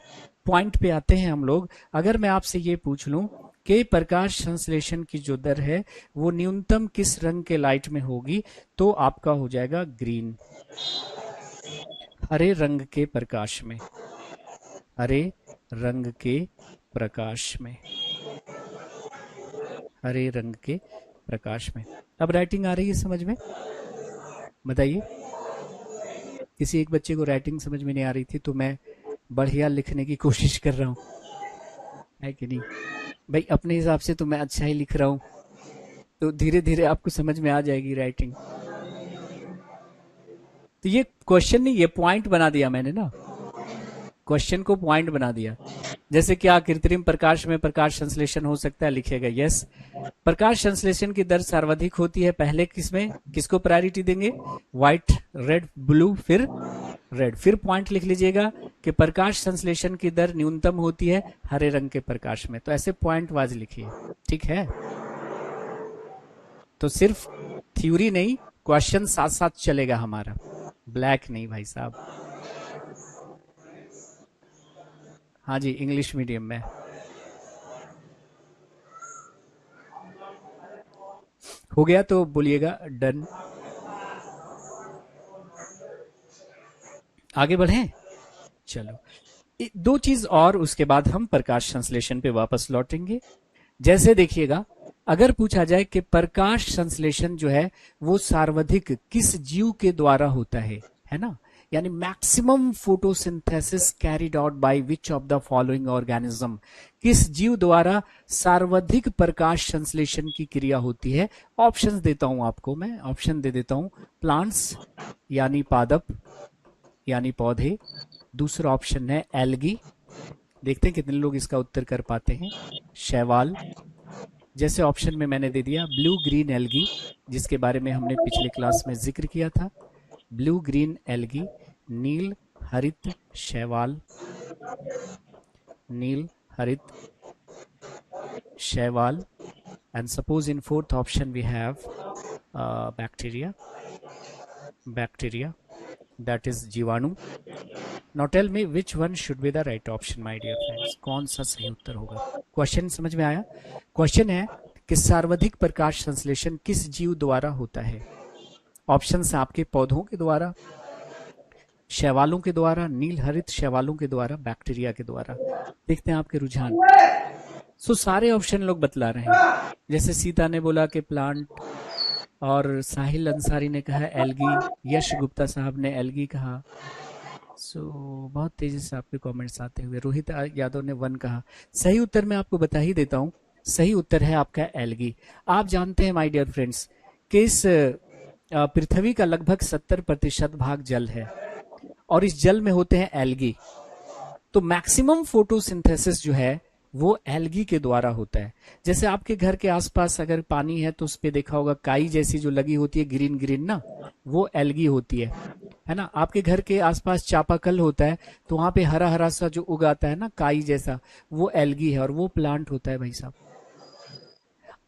पॉइंट पे आते हैं हम लोग। अगर मैं आपसे ये पूछ लूं कि प्रकाश संश्लेषण की जो दर है वो न्यूनतम किस रंग के लाइट में होगी, तो आपका हो जाएगा ग्रीन, हरे रंग के प्रकाश में, हरे रंग के प्रकाश में, हरे रंग के प्रकाश में। अब राइटिंग आ रही है समझ में? बताइए। किसी एक बच्चे को राइटिंग समझ में नहीं आ रही थी तो मैं बढ़िया लिखने की कोशिश कर रहा हूँ, है कि नहीं भाई? अपने हिसाब से तो मैं अच्छा ही लिख रहा हूँ, तो धीरे धीरे आपको समझ में आ जाएगी राइटिंग। तो ये क्वेश्चन नहीं, ये पॉइंट बना दिया मैंने ना, क्वेश्चन को पॉइंट बना दिया। जैसे क्या कृत्रिम प्रकाश में प्रकाश संश्लेषण हो सकता है, लिखेगा यस। प्रकाश संश्लेषण की दर सर्वाधिक होती है पहले किसमें, किसको प्रायोरिटी देंगे? व्हाइट, रेड, ब्लू, फिर रेड। फिर पॉइंट लिख लीजिएगा कि प्रकाश संश्लेषण की दर न्यूनतम होती है हरे रंग के प्रकाश में। तो ऐसे पॉइंट वाइज लिखिए, ठीक है? तो सिर्फ थ्योरी नहीं, क्वेश्चन साथ साथ चलेगा हमारा, ब्लैक नहीं भाई साहब। हाँ जी, इंग्लिश मीडियम में। हो गया तो बोलिएगा डन। आगे बढ़ें, चलो। दो चीज और, उसके बाद हम प्रकाश संश्लेषण पे वापस लौटेंगे। जैसे देखिएगा, अगर पूछा जाए कि प्रकाश संश्लेषण जो है वो सर्वाधिक किस जीव के द्वारा होता है ना, यानी maximum photosynthesis carried out by which of the following organism, किस जीव द्वारा सर्वाधिक प्रकाश संश्लेषण की क्रिया होती है? ऑप्शंस देता हूं आपको मैं, ऑप्शन दे देता हूं। प्लांट्स यानी पादप यानी पौधे, दूसरा ऑप्शन है एल्गी, देखते हैं कितने लोग इसका उत्तर कर पाते हैं, शैवाल, जैसे ऑप्शन में मैंने दे दिया ब्लू ग्रीन एल्गी, जिसके बारे में हमने पिछले क्लास में जिक्र किया था, ब्लू ग्रीन एल्गी, नील हरित शैवाल, नील हरित शैवाल, and suppose in fourth option we have bacteria, bacteria that is जीवाणु। Now tell me which one should be the right option my dear friends, कौन सा सही उत्तर होगा? क्वेश्चन समझ में आया? क्वेश्चन है कि सर्वाधिक प्रकाश संश्लेषण किस जीव द्वारा होता है? ऑप्शन है आपके पौधों के द्वारा, शैवालों के द्वारा, नील हरित शैवालों के द्वारा, बैक्टीरिया के द्वारा। देखते हैं आपके रुझान। सो सारे ऑप्शन लोग बतला रहे हैं। जैसे सीता ने बोला कि प्लांट, और साहिल अंसारी ने कहा एल्गी, यश गुप्ता साहब ने एल्गी कहा। सो बहुत तेजी से आपके कमेंट्स आते हुए, रोहित यादव ने 1 कहा। सही उत्तर मैं आपको बता ही देता हूं, सही उत्तर है आपका एल्गी। आप जानते हैं माय डियर फ्रेंड्स कि इस पृथ्वी का लगभग 70% भाग जल है, और इस जल में होते हैं एल्गी। तो मैक्सिमम फोटोसिंथेसिस जो है वो एल्गी के द्वारा होता है। जैसे आपके घर के आसपास अगर पानी है तो उस पे देखा होगा काई जैसी जो लगी होती है, ग्रीन ग्रीन ना, वो एल्गी होती है ना। आपके घर के आसपास चापाकल होता है तो वहां पे हरा हरा सा जो उगाता है ना काई जैसा, वो एल्गी है, और वो प्लांट होता है भाई साहब।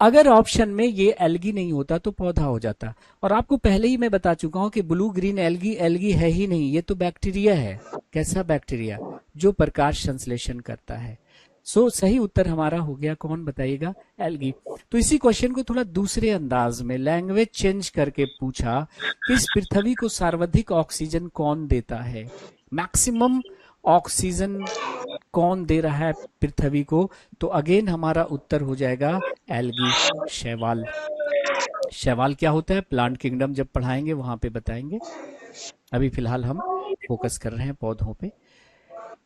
अगर ऑप्शन में ये एल्गी नहीं होता तो पौधा हो जाता। और आपको पहले ही मैं बता चुका हूं कि ब्लू ग्रीन एल्गी एल्गी है ही नहीं, ये तो बैक्टीरिया है। कैसा बैक्टीरिया? जो प्रकाश संश्लेषण करता है। सही उत्तर हमारा हो गया, कौन बताइएगा, एल्गी। तो इसी क्वेश्चन को थोड़ा दूसरे अंदाज में लैंग्वेज चेंज करके पूछा कि इस पृथ्वी को सर्वाधिक ऑक्सीजन कौन देता है, मैक्सिमम ऑक्सीजन कौन दे रहा है पृथ्वी को, तो अगेन हमारा उत्तर हो जाएगा एल्गी, शैवाल। शैवाल क्या होता है, प्लांट किंगडम जब पढ़ाएंगे वहां पे बताएंगे, अभी फिलहाल हम फोकस कर रहे हैं पौधों पे।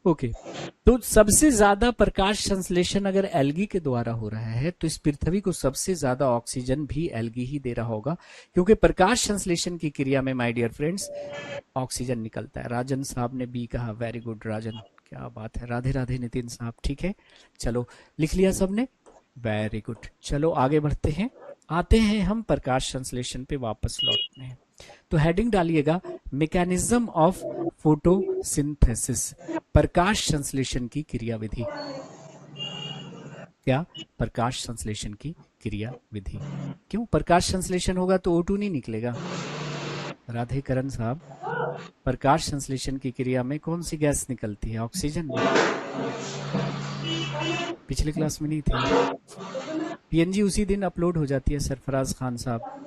ओके, तो सबसे ज्यादा प्रकाश संश्लेषण अगर एल्गी के द्वारा हो रहा है तो इस पृथ्वी को सबसे ज्यादा ऑक्सीजन भी एल्गी ही दे रहा होगा, क्योंकि प्रकाश संश्लेषण की क्रिया में माय डियर फ्रेंड्स ऑक्सीजन निकलता है। राजन साहब ने बी कहा, वेरी गुड राजन, क्या बात है। राधे राधे नितिन साहब, ठीक है, चलो लिख लिया सबने, वेरी गुड। चलो आगे बढ़ते हैं, आते हैं हम प्रकाश संश्लेषण पे वापस लौटते हैं। तो हेडिंग डालिएगा मैकेनिज्म ऑफ फोटोसिंथेसिस, प्रकाश संश्लेषण की क्रियाविधि। क्या, प्रकाश संश्लेषण की क्रियाविधि। क्यों, प्रकाश संश्लेषण होगा तो O2 नहीं निकलेगा। राधे करण साहब, प्रकाश संश्लेषण की क्रिया में कौन सी गैस निकलती है, ऑक्सीजन। पिछले क्लास में नहीं थी। पीएनजी उसी दिन अपलोड हो जाती है, सरफराज खान साहब।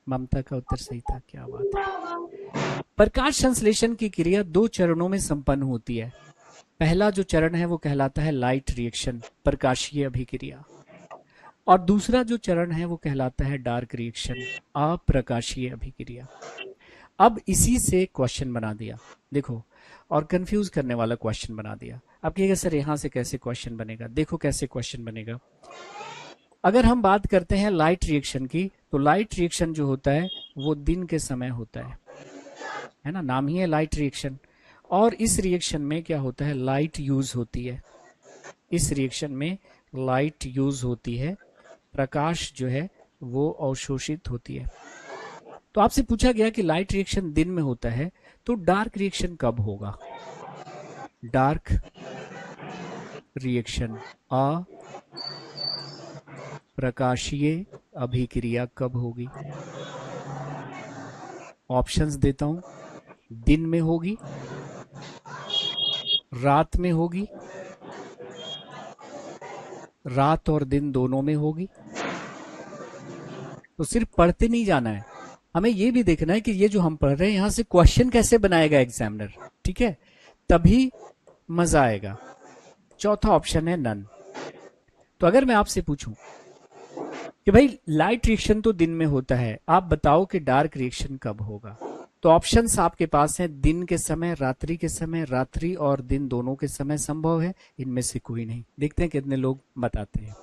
ममता का उत्तर सही था, क्या बात है। प्रकाश संश्लेषण की क्रिया 2 चरणों में संपन्न होती है। पहला जो चरण है वो कहलाता है लाइट रिएक्शन, प्रकाशीय अभिक्रिया, और दूसरा जो चरण है वो कहलाता है डार्क रिएक्शन, अप्रकाशीय अभिक्रिया। अब इसी से क्वेश्चन बना दिया, देखो, और कंफ्यूज करने वाला क्वेश्चन बना दिया। अब कहिएगा सर यहां से कैसे क्वेश्चन बनेगा, देखो कैसे क्वेश्चन बनेगा। अगर हम बात करते हैं लाइट रिएक्शन की, तो लाइट रिएक्शन जो होता है वो दिन के समय होता है ना, नाम ही है लाइट रिएक्शन। और इस रिएक्शन में क्या होता है, लाइट यूज होती है, इस रिएक्शन में लाइट यूज होती है, प्रकाश जो है वो अवशोषित होती है। तो आपसे पूछा गया कि लाइट रिएक्शन दिन में होता है, तो डार्क रिएक्शन कब होगा, डार्क रिएक्शन, अप्रकाशीय अभिक्रिया कब होगी। ऑप्शंस देता हूं, दिन में होगी, रात में होगी, रात और दिन दोनों में होगी। तो सिर्फ पढ़ते नहीं जाना है, हमें ये भी देखना है कि ये जो हम पढ़ रहे हैं यहां से क्वेश्चन कैसे बनाएगा एग्जामिनर, ठीक है, तभी मजा आएगा। चौथा ऑप्शन है नन। तो अगर मैं आपसे पूछूं कि भाई लाइट रिएक्शन तो दिन में होता है, आप बताओ कि डार्क रिएक्शन कब होगा, तो ऑप्शंस आपके पास हैं, दिन के समय, रात्रि के समय, रात्रि और दिन दोनों के समय संभव है, इनमें से कोई नहीं। देखते हैं कितने लोग बताते हैं।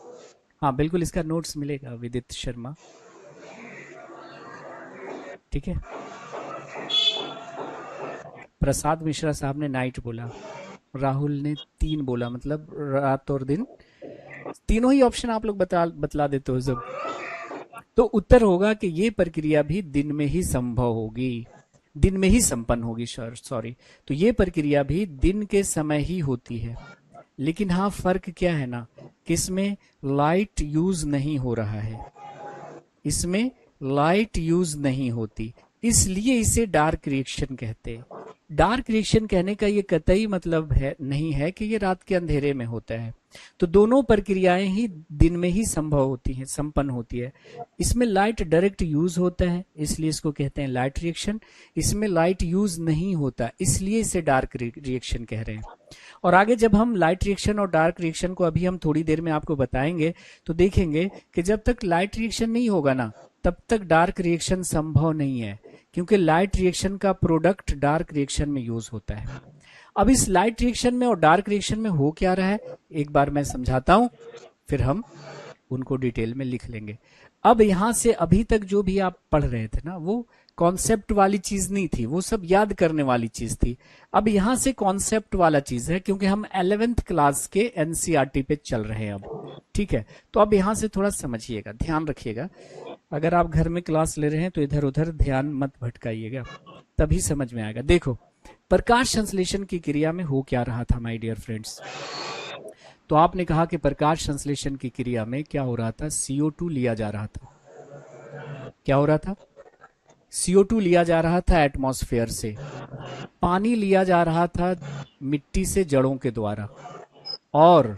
हाँ बिल्कुल, इसका नोट्स मिलेगा विदित शर्मा, ठीक है। प्रसाद मिश्रा साहब ने नाइट बोला, राहुल ने 3 बोला, मतलब रात और दिन, तीनों ही ऑप्शन आप लोग बतला देते हो सब। तो उत्तर होगा कि ये प्रक्रिया भी दिन में ही संभव होगी, दिन में ही संपन्न होगी, सॉरी। तो ये प्रक्रिया भी दिन के समय ही होती है, लेकिन हाँ फर्क क्या है ना, किसमें लाइट यूज नहीं हो रहा है, इसमें लाइट यूज नहीं होती, इसलिए इसे डार्क रिएक्शन कहते हैं। डार्क रिएक्शन कहने का ये कतई मतलब है नहीं है कि ये रात के अंधेरे में होता है। तो दोनों प्रक्रियाएं ही दिन में ही संभव होती हैं, संपन्न होती है। इसमें लाइट डायरेक्ट यूज होता है, इसलिए इसको कहते हैं लाइट रिएक्शन। इसमें लाइट यूज नहीं होता, इसलिए इसे डार्क रिएक्शन कह रहे हैं। और आगे जब हम लाइट रिएक्शन और डार्क रिएक्शन को अभी हम थोड़ी देर में आपको बताएंगे, तो देखेंगे कि जब तक लाइट रिएक्शन नहीं होगा ना, तब तक डार्क रिएक्शन संभव नहीं है, क्योंकि लाइट रिएक्शन का प्रोडक्ट डार्क रिएक्शन में यूज होता है। अब इस लाइट रिएक्शन में और डार्क रिएक्शन में हो क्या रहा है, एक बार मैं समझाता हूं, फिर हम उनको डिटेल में लिख लेंगे। अब यहां से अभी तक जो भी आप पढ़ रहे थे ना, वो कॉन्सेप्ट वाली चीज नहीं थी, वो सब याद करने वाली चीज थी। अब यहां से कॉन्सेप्ट वाला चीज है, क्योंकि हम 11th क्लास के एनसीईआरटी पे चल रहे हैं अब, ठीक है। तो अब यहां से थोड़ा समझिएगा, ध्यान रखिएगा। अगर आप घर में क्लास ले रहे हैं तो इधर उधर ध्यान मत भटकाइएगा, तभी समझ में आएगा। देखो, प्रकाश संश्लेषण की क्रिया में हो क्या रहा था माय डियर फ्रेंड्स। तो आपने कहा कि प्रकाश संश्लेषण की क्रिया में क्या हो रहा था, CO2 लिया जा रहा था। क्या हो रहा था, CO2 लिया जा रहा था एटमॉस्फेयर से, पानी लिया जा रहा था मिट्टी से जड़ों के द्वारा, और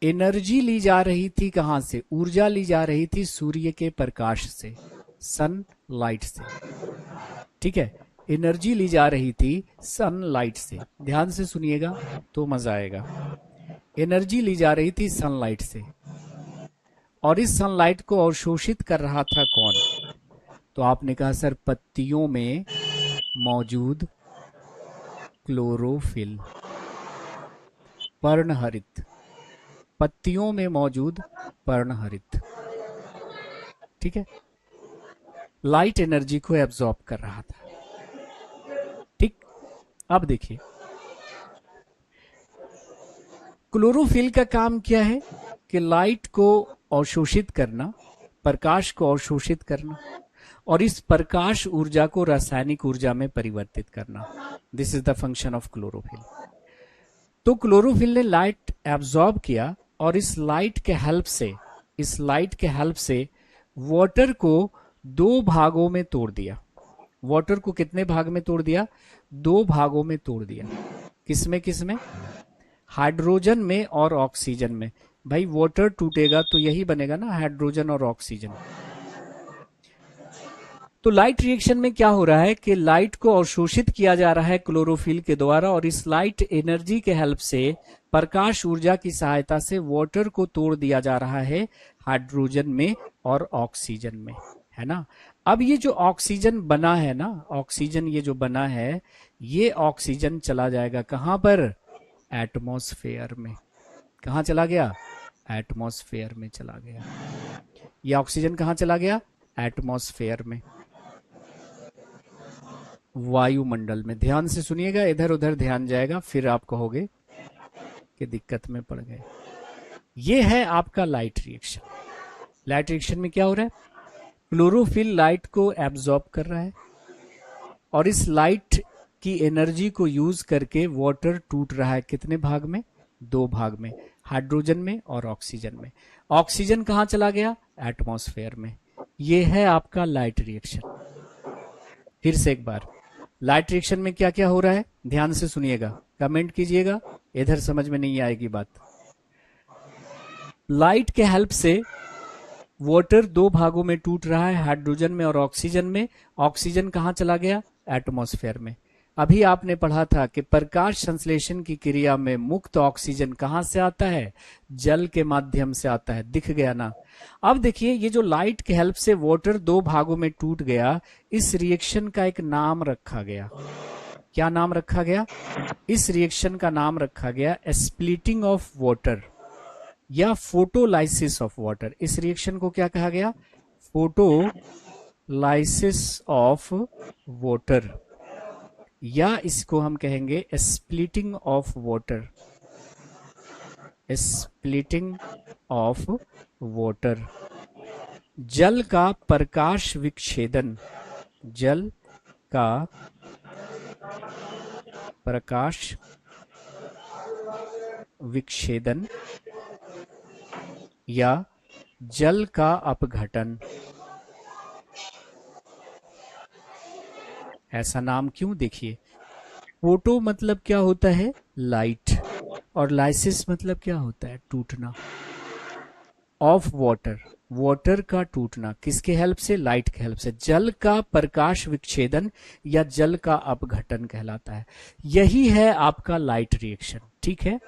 एनर्जी ली जा रही थी कहां से, ऊर्जा ली जा रही थी सूर्य के प्रकाश से, सनलाइट से। ठीक है, एनर्जी ली जा रही थी सनलाइट से, ध्यान से सुनिएगा तो मजा आएगा। एनर्जी ली जा रही थी सनलाइट से, और इस सनलाइट को अवशोषित कर रहा था कौन? तो आपने कहा सर पत्तियों में मौजूद क्लोरोफिल, पर्णहरित, पत्तियों में मौजूद पर्णहरित। ठीक है, लाइट एनर्जी को एब्जॉर्ब कर रहा था। ठीक, अब देखिए क्लोरोफिल का काम क्या है कि लाइट को अवशोषित करना, प्रकाश को अवशोषित करना, और इस प्रकाश ऊर्जा को रासायनिक ऊर्जा में परिवर्तित करना। This is the function of chlorophyll. तो क्लोरोफिल ने लाइट एब्जॉर्ब किया और इस लाइट के हेल्प से वाटर को दो भागों में तोड़ दिया। वाटर को कितने भाग में तोड़ दिया? दो भागों में तोड़ दिया। किसमें किसमें? हाइड्रोजन में और ऑक्सीजन में। भाई वाटर टूटेगा तो यही बनेगा ना, हाइड्रोजन और ऑक्सीजन। तो लाइट रिएक्शन में क्या हो रहा है कि लाइट को अवशोषित किया जा रहा है क्लोरोफिल के द्वारा, और इस लाइट एनर्जी के हेल्प से, प्रकाश ऊर्जा की सहायता से वाटर को तोड़ दिया जा रहा है हाइड्रोजन में और ऑक्सीजन में, है ना। अब ये जो ऑक्सीजन बना है ना, ऑक्सीजन ये जो बना है, ये ऑक्सीजन चला जाएगा कहां पर? एटमॉस्फेयर में। कहां चला गया? एटमॉस्फेयर में चला गया। ये ऑक्सीजन कहां चला गया? एटमॉस्फेयर में, वायुमंडल में। ध्यान से सुनिएगा, इधर उधर ध्यान जाएगा फिर आप कहोगे कि दिक्कत में पड़ गए। ये है आपका लाइट रिएक्शन। लाइट रिएक्शन में क्या हो रहा है? क्लोरोफिल लाइट को एब्जॉर्ब कर रहा है, और इस लाइट की एनर्जी को यूज करके वाटर टूट रहा है। कितने भाग में? दो भाग में, हाइड्रोजन में और ऑक्सीजन में। ऑक्सीजन कहां चला गया? एटमॉस्फेयर में। ये है आपका लाइट रिएक्शन। फिर से एक बार, लाइट रिएक्शन में क्या क्या हो रहा है ध्यान से सुनिएगा, कमेंट कीजिएगा, इधर समझ में नहीं आएगी बात। लाइट के हेल्प से वाटर दो भागों में टूट रहा है, हाइड्रोजन में और ऑक्सीजन में। ऑक्सीजन कहां चला गया? एटमॉस्फेयर में। अभी आपने पढ़ा था कि प्रकाश संश्लेषण की क्रिया में मुक्त ऑक्सीजन कहां से आता है? जल के माध्यम से आता है। दिख गया ना। अब देखिए, ये जो लाइट के हेल्प से वाटर दो भागों में टूट गया, इस रिएक्शन का एक नाम रखा गया। क्या नाम रखा गया? इस रिएक्शन का नाम रखा गया स्प्लिटिंग ऑफ वाटर या फोटोलाइसिस ऑफ वाटर। इस रिएक्शन को क्या कहा गया? फोटोलाइसिस ऑफ वाटर, या इसको हम कहेंगे splitting of water. Splitting of water, जल का प्रकाश विच्छेदन, जल का प्रकाश विच्छेदन या जल का अपघटन। ऐसा नाम क्यों? देखिए, फोटो मतलब क्या होता है? लाइट, और लाइसिस मतलब क्या होता है? टूटना। ऑफ वाटर, वाटर का टूटना। किसके हेल्प से? लाइट के हेल्प से। जल का प्रकाश विच्छेदन या जल का अपघटन कहलाता है। यही है आपका लाइट रिएक्शन। ठीक है,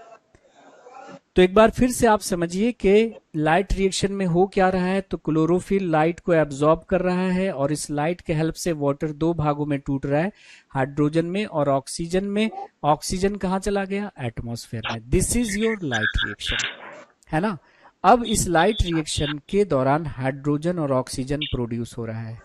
तो एक बार फिर से आप समझिए कि लाइट रिएक्शन में हो क्या रहा है। तो क्लोरोफिल लाइट को एब्जॉर्ब कर रहा है, और इस लाइट के हेल्प से वाटर दो भागों में टूट रहा है, हाइड्रोजन में और ऑक्सीजन में। ऑक्सीजन कहां चला गया? एटमॉस्फेयर में। This is your light reaction, है ना। अब इस लाइट रिएक्शन के दौरान हाइड्रोजन और ऑक्सीजन प्रोड्यूस हो रहा है,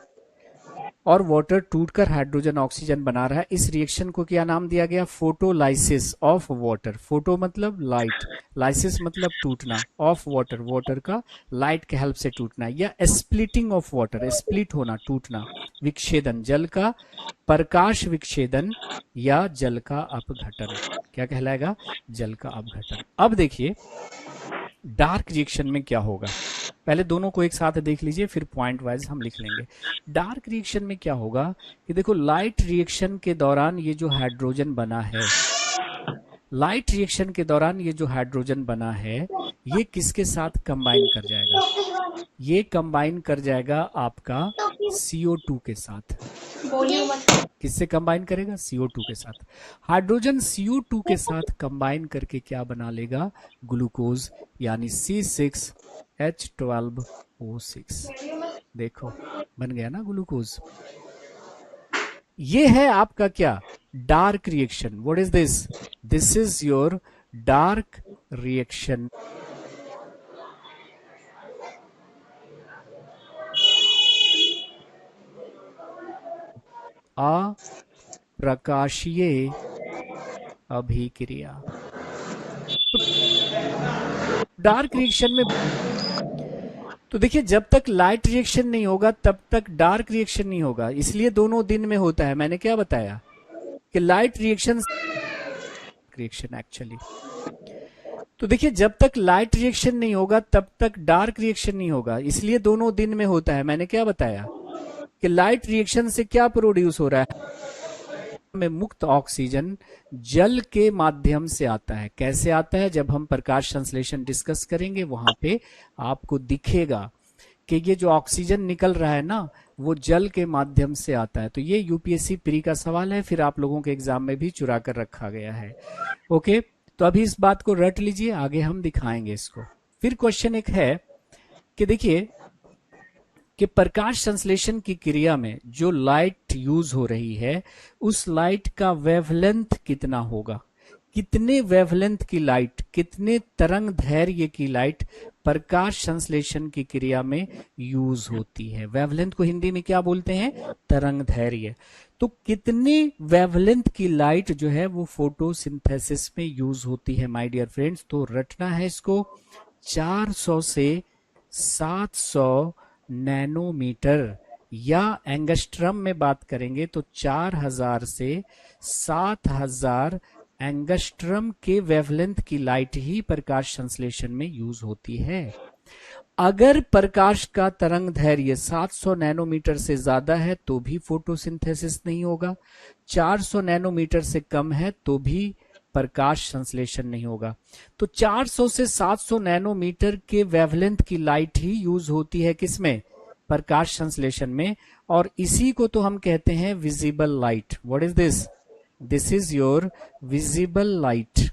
और वाटर टूटकर हाइड्रोजन ऑक्सीजन बना रहा है। इस रिएक्शन को क्या नाम दिया गया? Photolysis of water. फोटो मतलब लाइट, लाइसिस मतलब टूटना, ऑफ वाटर, वाटर का लाइट के हेल्प से टूटना, या स्प्लिटिंग ऑफ वाटर, स्प्लिट होना, टूटना। विच्छेदन, जल का प्रकाश विच्छेदन या जल का अपघटन। क्या कहलाएगा? जल का अपघटन। अब देखिए डार्क रिएक्शन में क्या होगा। पहले दोनों को एक साथ देख लीजिए, फिर पॉइंट वाइज हम लिख लेंगे। डार्क रिएक्शन में क्या होगा कि देखो, लाइट रिएक्शन के दौरान ये जो हाइड्रोजन बना है, लाइट रिएक्शन के दौरान ये जो हाइड्रोजन बना है ये किसके साथ कंबाइन कर जाएगा? ये कंबाइन कर जाएगा आपका CO2 के साथ। किससे कंबाइन करेगा? CO2 के साथ। हाइड्रोजन CO2 के साथ कंबाइन करके क्या बना लेगा? ग्लूकोज, यानी C6H12O6। देखो बन गया ना ग्लूकोज। ये है आपका क्या? Dark reaction. What is this? This is your dark reaction. अप्रकाशीय अभिक्रिया। तो डार्क रिएक्शन में, तो देखिए जब तक लाइट रिएक्शन नहीं होगा तब तक डार्क रिएक्शन नहीं होगा, इसलिए दोनों दिन में होता है। मैंने क्या बताया कि लाइट रिएक्शन एक्चुअली, तो देखिए जब तक लाइट रिएक्शन नहीं होगा तब तक डार्क रिएक्शन नहीं होगा, इसलिए दोनों दिन में होता है। मैंने क्या बताया कि लाइट रिएक्शन से क्या प्रोड्यूस हो रहा है? में मुक्त ऑक्सीजन जल के माध्यम से आता है। कैसे आता है? जब हम प्रकाश संश्लेषण डिस्कस करेंगे वहां पे आपको दिखेगा कि ये जो ऑक्सीजन निकल रहा है ना वो जल के माध्यम से आता है। तो ये यूपीएससी प्री का सवाल है, फिर आप लोगों के एग्जाम में भी चुरा कर रखा गया है। ओके, तो अभी इस बात को रट लीजिए, आगे हम दिखाएंगे इसको। फिर क्वेश्चन एक है कि देखिए कि प्रकाश संश्लेषण की क्रिया में जो लाइट यूज हो रही है उस लाइट का वेवलेंथ कितना होगा? कितने वेवलेंथ की लाइट, कितने तरंग दैर्घ्य की लाइट प्रकाश संश्लेषण की क्रिया में यूज होती है? वेवलेंथ को हिंदी में क्या बोलते हैं? तरंग दैर्घ्य। तो कितने वेवलेंथ की लाइट जो है वो फोटोसिंथेसिस में यूज होती है माय डियर फ्रेंड्स? तो रटना है इसको। 400 से 700 नैनोमीटर, या एंगस्ट्रम में बात करेंगे तो 4000 से 7000 एंगस्ट्रम के वेवलेंथ की लाइट ही प्रकाश संश्लेषण में यूज होती है। अगर प्रकाश का तरंग दैर्घ्य 700 नैनोमीटर से ज्यादा है तो भी फोटोसिंथेसिस नहीं होगा, 400 नैनोमीटर से कम है तो भी प्रकाश संश्लेषण नहीं होगा। तो 400 से 700 नैनोमीटर के वेवलेंथ की लाइट ही यूज होती है किसमें? प्रकाश संश्लेषण में। और इसी को तो हम कहते हैं visible light. What is this? This is your visible light,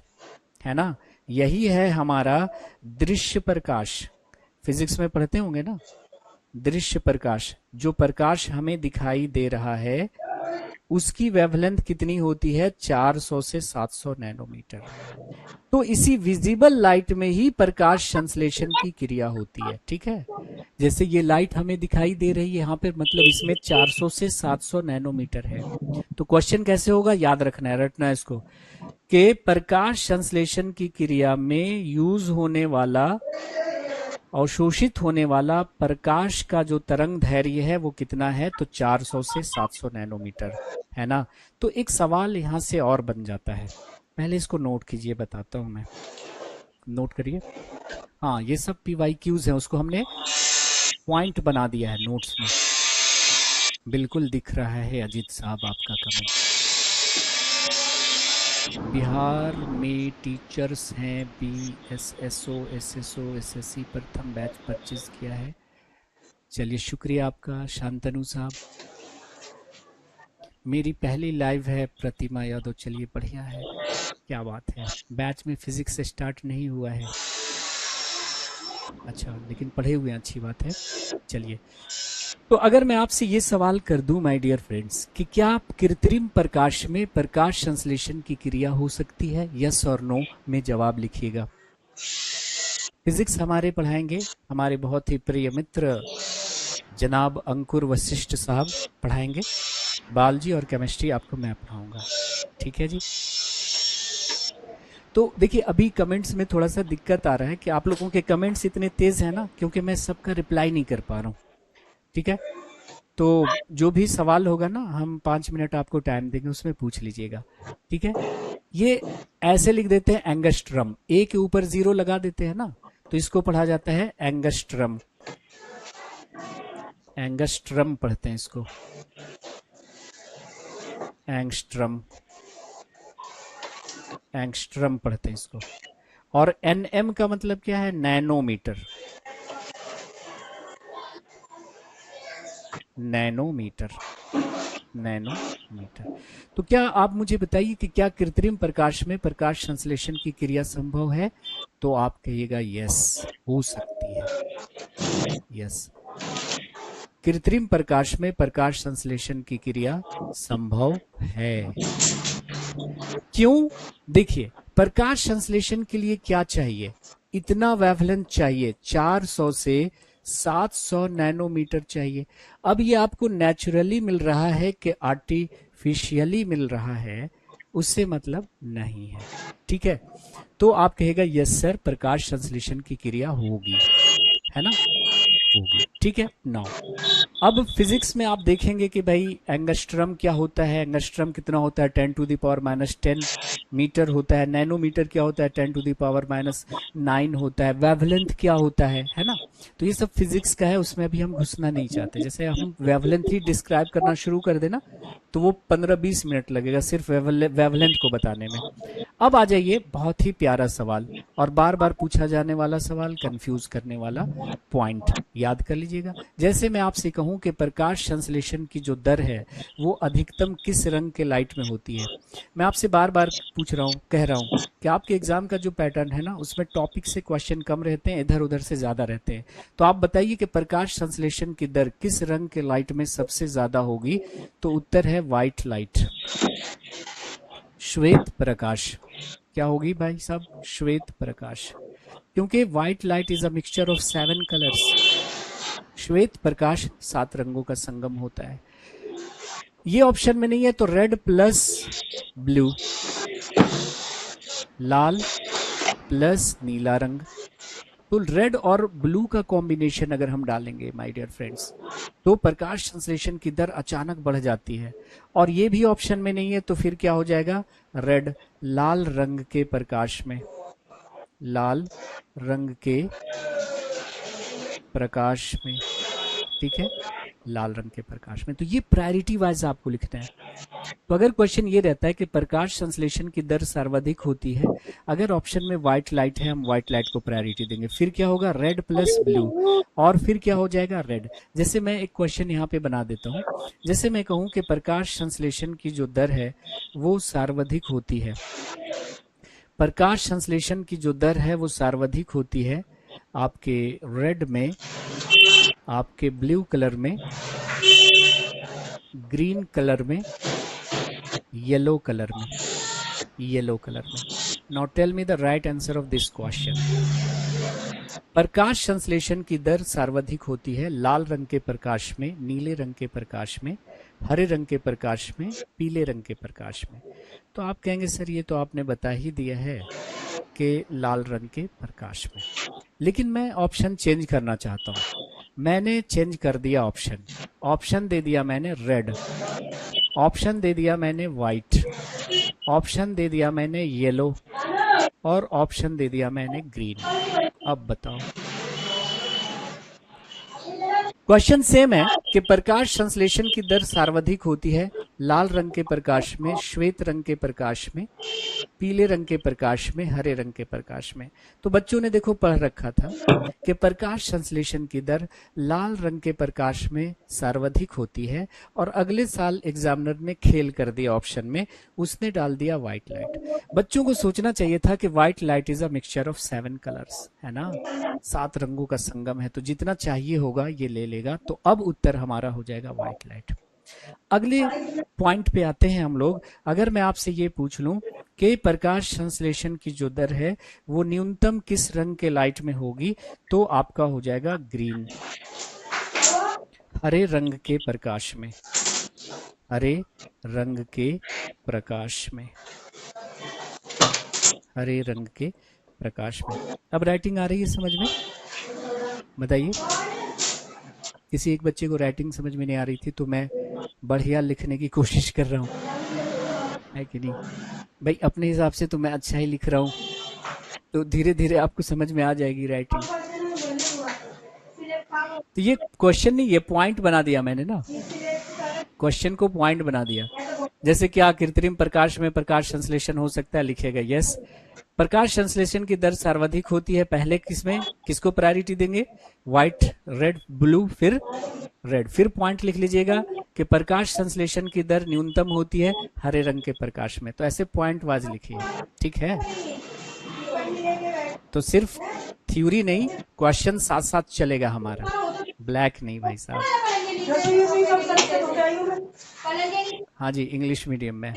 है ना। यही है हमारा दृश्य प्रकाश। फिजिक्स में पढ़ते होंगे ना, दृश्य प्रकाश। जो प्रकाश हमें दिखाई दे रहा है उसकी वेवलेंथ कितनी होती है? 400 से 700 नैनोमीटर। तो इसी विजिबल लाइट में ही प्रकाश संश्लेषण की क्रिया होती है। ठीक है, जैसे ये लाइट हमें दिखाई दे रही है यहाँ पे, मतलब इसमें 400 से 700 नैनोमीटर है। तो क्वेश्चन कैसे होगा? याद रखना है, रटना है इसको, कि प्रकाश संश्लेषण की क्रिया में यूज होने वाला, अवशोषित होने वाला प्रकाश का जो तरंग दैर्घ्य है वो कितना है? तो 400 से 700 नैनोमीटर, है ना। तो एक सवाल यहां से और बन जाता है, पहले इसको नोट कीजिए, बताता हूं मैं, नोट करिए। हाँ, ये सब PYQs हैं, उसको हमने पॉइंट बना दिया है नोट्स में। बिल्कुल दिख रहा है अजीत साहब आपका कमेंट। बिहार में टीचर्स हैं BSSO SSO SSC प्रथम बैच परचेज किया है। चलिए शुक्रिया आपका शांतनु साहब। मेरी पहली लाइव है प्रतिमा यादव। चलिए बढ़िया है, क्या बात है। बैच में फिजिक्स से स्टार्ट नहीं हुआ है, अच्छा, लेकिन पढ़े हुए हैं, अच्छी बात है। चलिए, तो अगर मैं आपसे ये सवाल कर दूं माय डियर फ्रेंड्स कि क्या कृत्रिम प्रकाश में प्रकाश संश्लेषण की क्रिया हो सकती है? यस और नो में जवाब लिखिएगा। फिजिक्स हमारे पढ़ाएंगे हमारे बहुत ही प्रिय मित्र जनाब अंकुर वशिष्ठ साहब पढ़ाएंगे। बायोलॉजी और केमिस्ट्री आपको मैं पढ़ाऊंगा, ठीक है जी। तो देखिए अभी कमेंट्स में थोड़ा सा दिक्कत आ रहा है कि आप लोगों के कमेंट्स इतने तेज हैं ना, क्योंकि मैं सबका रिप्लाई नहीं कर पा रहा हूँ, ठीक है। तो जो भी सवाल होगा ना, हम 5 मिनट आपको टाइम देंगे, उसमें पूछ लीजिएगा, ठीक है। ये ऐसे लिख देते हैं एंगस्ट्रम, ए के ऊपर 0 लगा देते हैं ना, तो इसको पढ़ा जाता है एंगस्ट्रम। एंगस्ट्रम पढ़ते हैं इसको, एंगस्ट्रम। एंगस्ट्रम पढ़ते हैं इसको। और एनएम का मतलब क्या है? नैनोमीटर। नैनोमीटर। नैनोमीटर। तो क्या आप मुझे बताइए कि क्या कृत्रिम प्रकाश में प्रकाश संश्लेषण की क्रिया संभव है? तो आप कहिएगा यस, हो सकती है। यस, कृत्रिम प्रकाश में प्रकाश संश्लेषण की क्रिया संभव है। क्यों? देखिए, प्रकाश संश्लेषण के लिए क्या चाहिए? इतना वेवलेंथ चाहिए, 400 से 700 नैनोमीटर चाहिए। अब ये आपको नेचुरली मिल रहा है कि आर्टिफिशियली मिल रहा है, उससे मतलब नहीं है। ठीक है, तो आप कहेगा यस सर, प्रकाश संश्लेषण की क्रिया होगी, है ना, होगी। ठीक है। नाउ अब फिजिक्स में आप देखेंगे कि भाई एंगस्ट्रम क्या होता है, एंगस्ट्रम कितना होता है, 10⁻⁻10 मीटर होता है। नैनोमीटर क्या होता है, 10⁻⁹ होता है। वेवलेंथ क्या होता है ना। तो ये सब फिजिक्स का है, उसमें अभी हम घुसना नहीं चाहते। जैसे हम वेवलेंथ ही डिस्क्राइब करना शुरू कर देना तो वो 15-20 मिनट लगेगा सिर्फ वेवलेंथ को बताने में। अब आ जाइए, बहुत ही प्यारा सवाल और बार बार पूछा जाने वाला सवाल, कंफ्यूज करने वाला पॉइंट याद कर लीजिएगा। जैसे मैं आपसे कहूं कि प्रकाश संश्लेषण की जो दर है वो अधिकतम किस रंग के लाइट में होती है। मैं आपसे बार बार पूछ रहा हूं, कह रहा हूं कि आपके एग्जाम का जो पैटर्न है ना, उसमें टॉपिक से क्वेश्चन कम रहते हैं, इधर उधर से ज्यादा रहते हैं। तो आप बताइए कि प्रकाश संश्लेषण की दर किस रंग के लाइट में सबसे ज्यादा होगी। तो उत्तर है व्हाइट लाइट, श्वेत प्रकाश। क्या होगी भाई साहब? श्वेत प्रकाश, क्योंकि white light is a mixture of 7 colours. श्वेत प्रकाश 7 रंगों का संगम होता है। ये ऑप्शन में नहीं है तो रेड प्लस ब्लू, लाल प्लस नीला रंग। तो रेड और ब्लू का कॉम्बिनेशन अगर हम डालेंगे माय डियर फ्रेंड्स, तो प्रकाश संश्लेषण की दर अचानक बढ़ जाती है। और ये भी ऑप्शन में नहीं है तो फिर क्या हो जाएगा? रेड, लाल रंग के प्रकाश में, लाल रंग के प्रकाश में, ठीक है, लाल रंग के प्रकाश में। तो ये प्रायोरिटी वाइज आपको लिखना है। तो अगर क्वेश्चन ये रहता है कि प्रकाश संश्लेषण की दर सर्वाधिक होती है, अगर ऑप्शन में व्हाइट लाइट है, हम व्हाइट लाइट को प्रायोरिटी देंगे। फिर क्या होगा? रेड प्लस ब्लू, और फिर क्या हो जाएगा? रेड। जैसे मैं एक क्वेश्चन यहाँ पे बना देता हूँ। जैसे मैं कहूँ कि प्रकाश संश्लेषण की जो दर है वो सर्वाधिक होती है, प्रकाश संश्लेषण की जो दर है वो सर्वाधिक होती है आपके रेड में, आपके ब्लू कलर में, ग्रीन कलर में, येलो कलर में, येलो कलर में। Now tell me the right answer of this question. प्रकाश संश्लेषण की दर सर्वाधिक होती है लाल रंग के प्रकाश में, नीले रंग के प्रकाश में, हरे रंग के प्रकाश में, पीले रंग के प्रकाश में। तो आप कहेंगे सर ये तो आपने बता ही दिया है कि लाल रंग के प्रकाश में, लेकिन मैं ऑप्शन चेंज करना चाहता हूं। मैंने चेंज कर दिया ऑप्शन, ऑप्शन दे दिया मैंने रेड, ऑप्शन दे दिया मैंने व्हाइट, ऑप्शन दे दिया मैंने येलो, और ऑप्शन दे दिया मैंने ग्रीन। अब बताओ, क्वेश्चन सेम है कि प्रकाश संश्लेषण की दर सर्वाधिक होती है लाल रंग के प्रकाश में, श्वेत रंग के प्रकाश में, पीले रंग के प्रकाश में, हरे रंग के प्रकाश में। तो बच्चों ने देखो पढ़ रखा था कि प्रकाश संश्लेषण की दर लाल रंग के प्रकाश में सर्वाधिक होती है, और अगले साल एग्जामिनर ने खेल कर दिया ऑप्शन में, उसने डाल दिया व्हाइट लाइट। बच्चों को सोचना चाहिए था कि white light is a mixture of 7 colours, है ना, 7 रंगों का संगम है, तो जितना चाहिए होगा ये ले लेगा। तो अब उत्तर हमारा हो जाएगा व्हाइट लाइट। अगले पॉइंट पे आते हैं हम लोग। अगर मैं आपसे ये पूछ लूं कि प्रकाश संश्लेषण की जो दर है वो न्यूनतम किस रंग के लाइट में होगी, तो आपका हो जाएगा ग्रीन, हरे रंग के प्रकाश में, हरे रंग के प्रकाश में, हरे रंग के प्रकाश में। अब राइटिंग आ रही है समझ में? बताइए, किसी एक बच्चे को राइटिंग समझ में नहीं आ रही थी तो मैं बढ़िया लिखने की कोशिश कर रहा हूँ, है कि नहीं भाई? अपने हिसाब से तो मैं अच्छा ही लिख रहा हूँ, तो धीरे धीरे आपको समझ में आ जाएगी राइटिंग। तो ये क्वेश्चन नहीं, ये पॉइंट बना दिया मैंने ना, क्वेश्चन को पॉइंट बना दिया। जैसे क्या कृत्रिम प्रकाश में प्रकाश संश्लेषण हो सकता है, लिखेगा यस। प्रकाश संश्लेषण की दर सर्वाधिक होती है पहले किसमें, किसको प्रायोरिटी देंगे, व्हाइट, रेड, ब्लू, फिर रेड। फिर पॉइंट लिख लीजिएगा कि प्रकाश संश्लेषण की दर न्यूनतम होती है हरे रंग के प्रकाश में। तो ऐसे पॉइंट वाइज लिखिए, ठीक है। तो सिर्फ थ्योरी नहीं, क्वेश्चन साथ साथ चलेगा हमारा, ब्लैक नहीं भाई साहब। हाँ जी, इंग्लिश मीडियम में।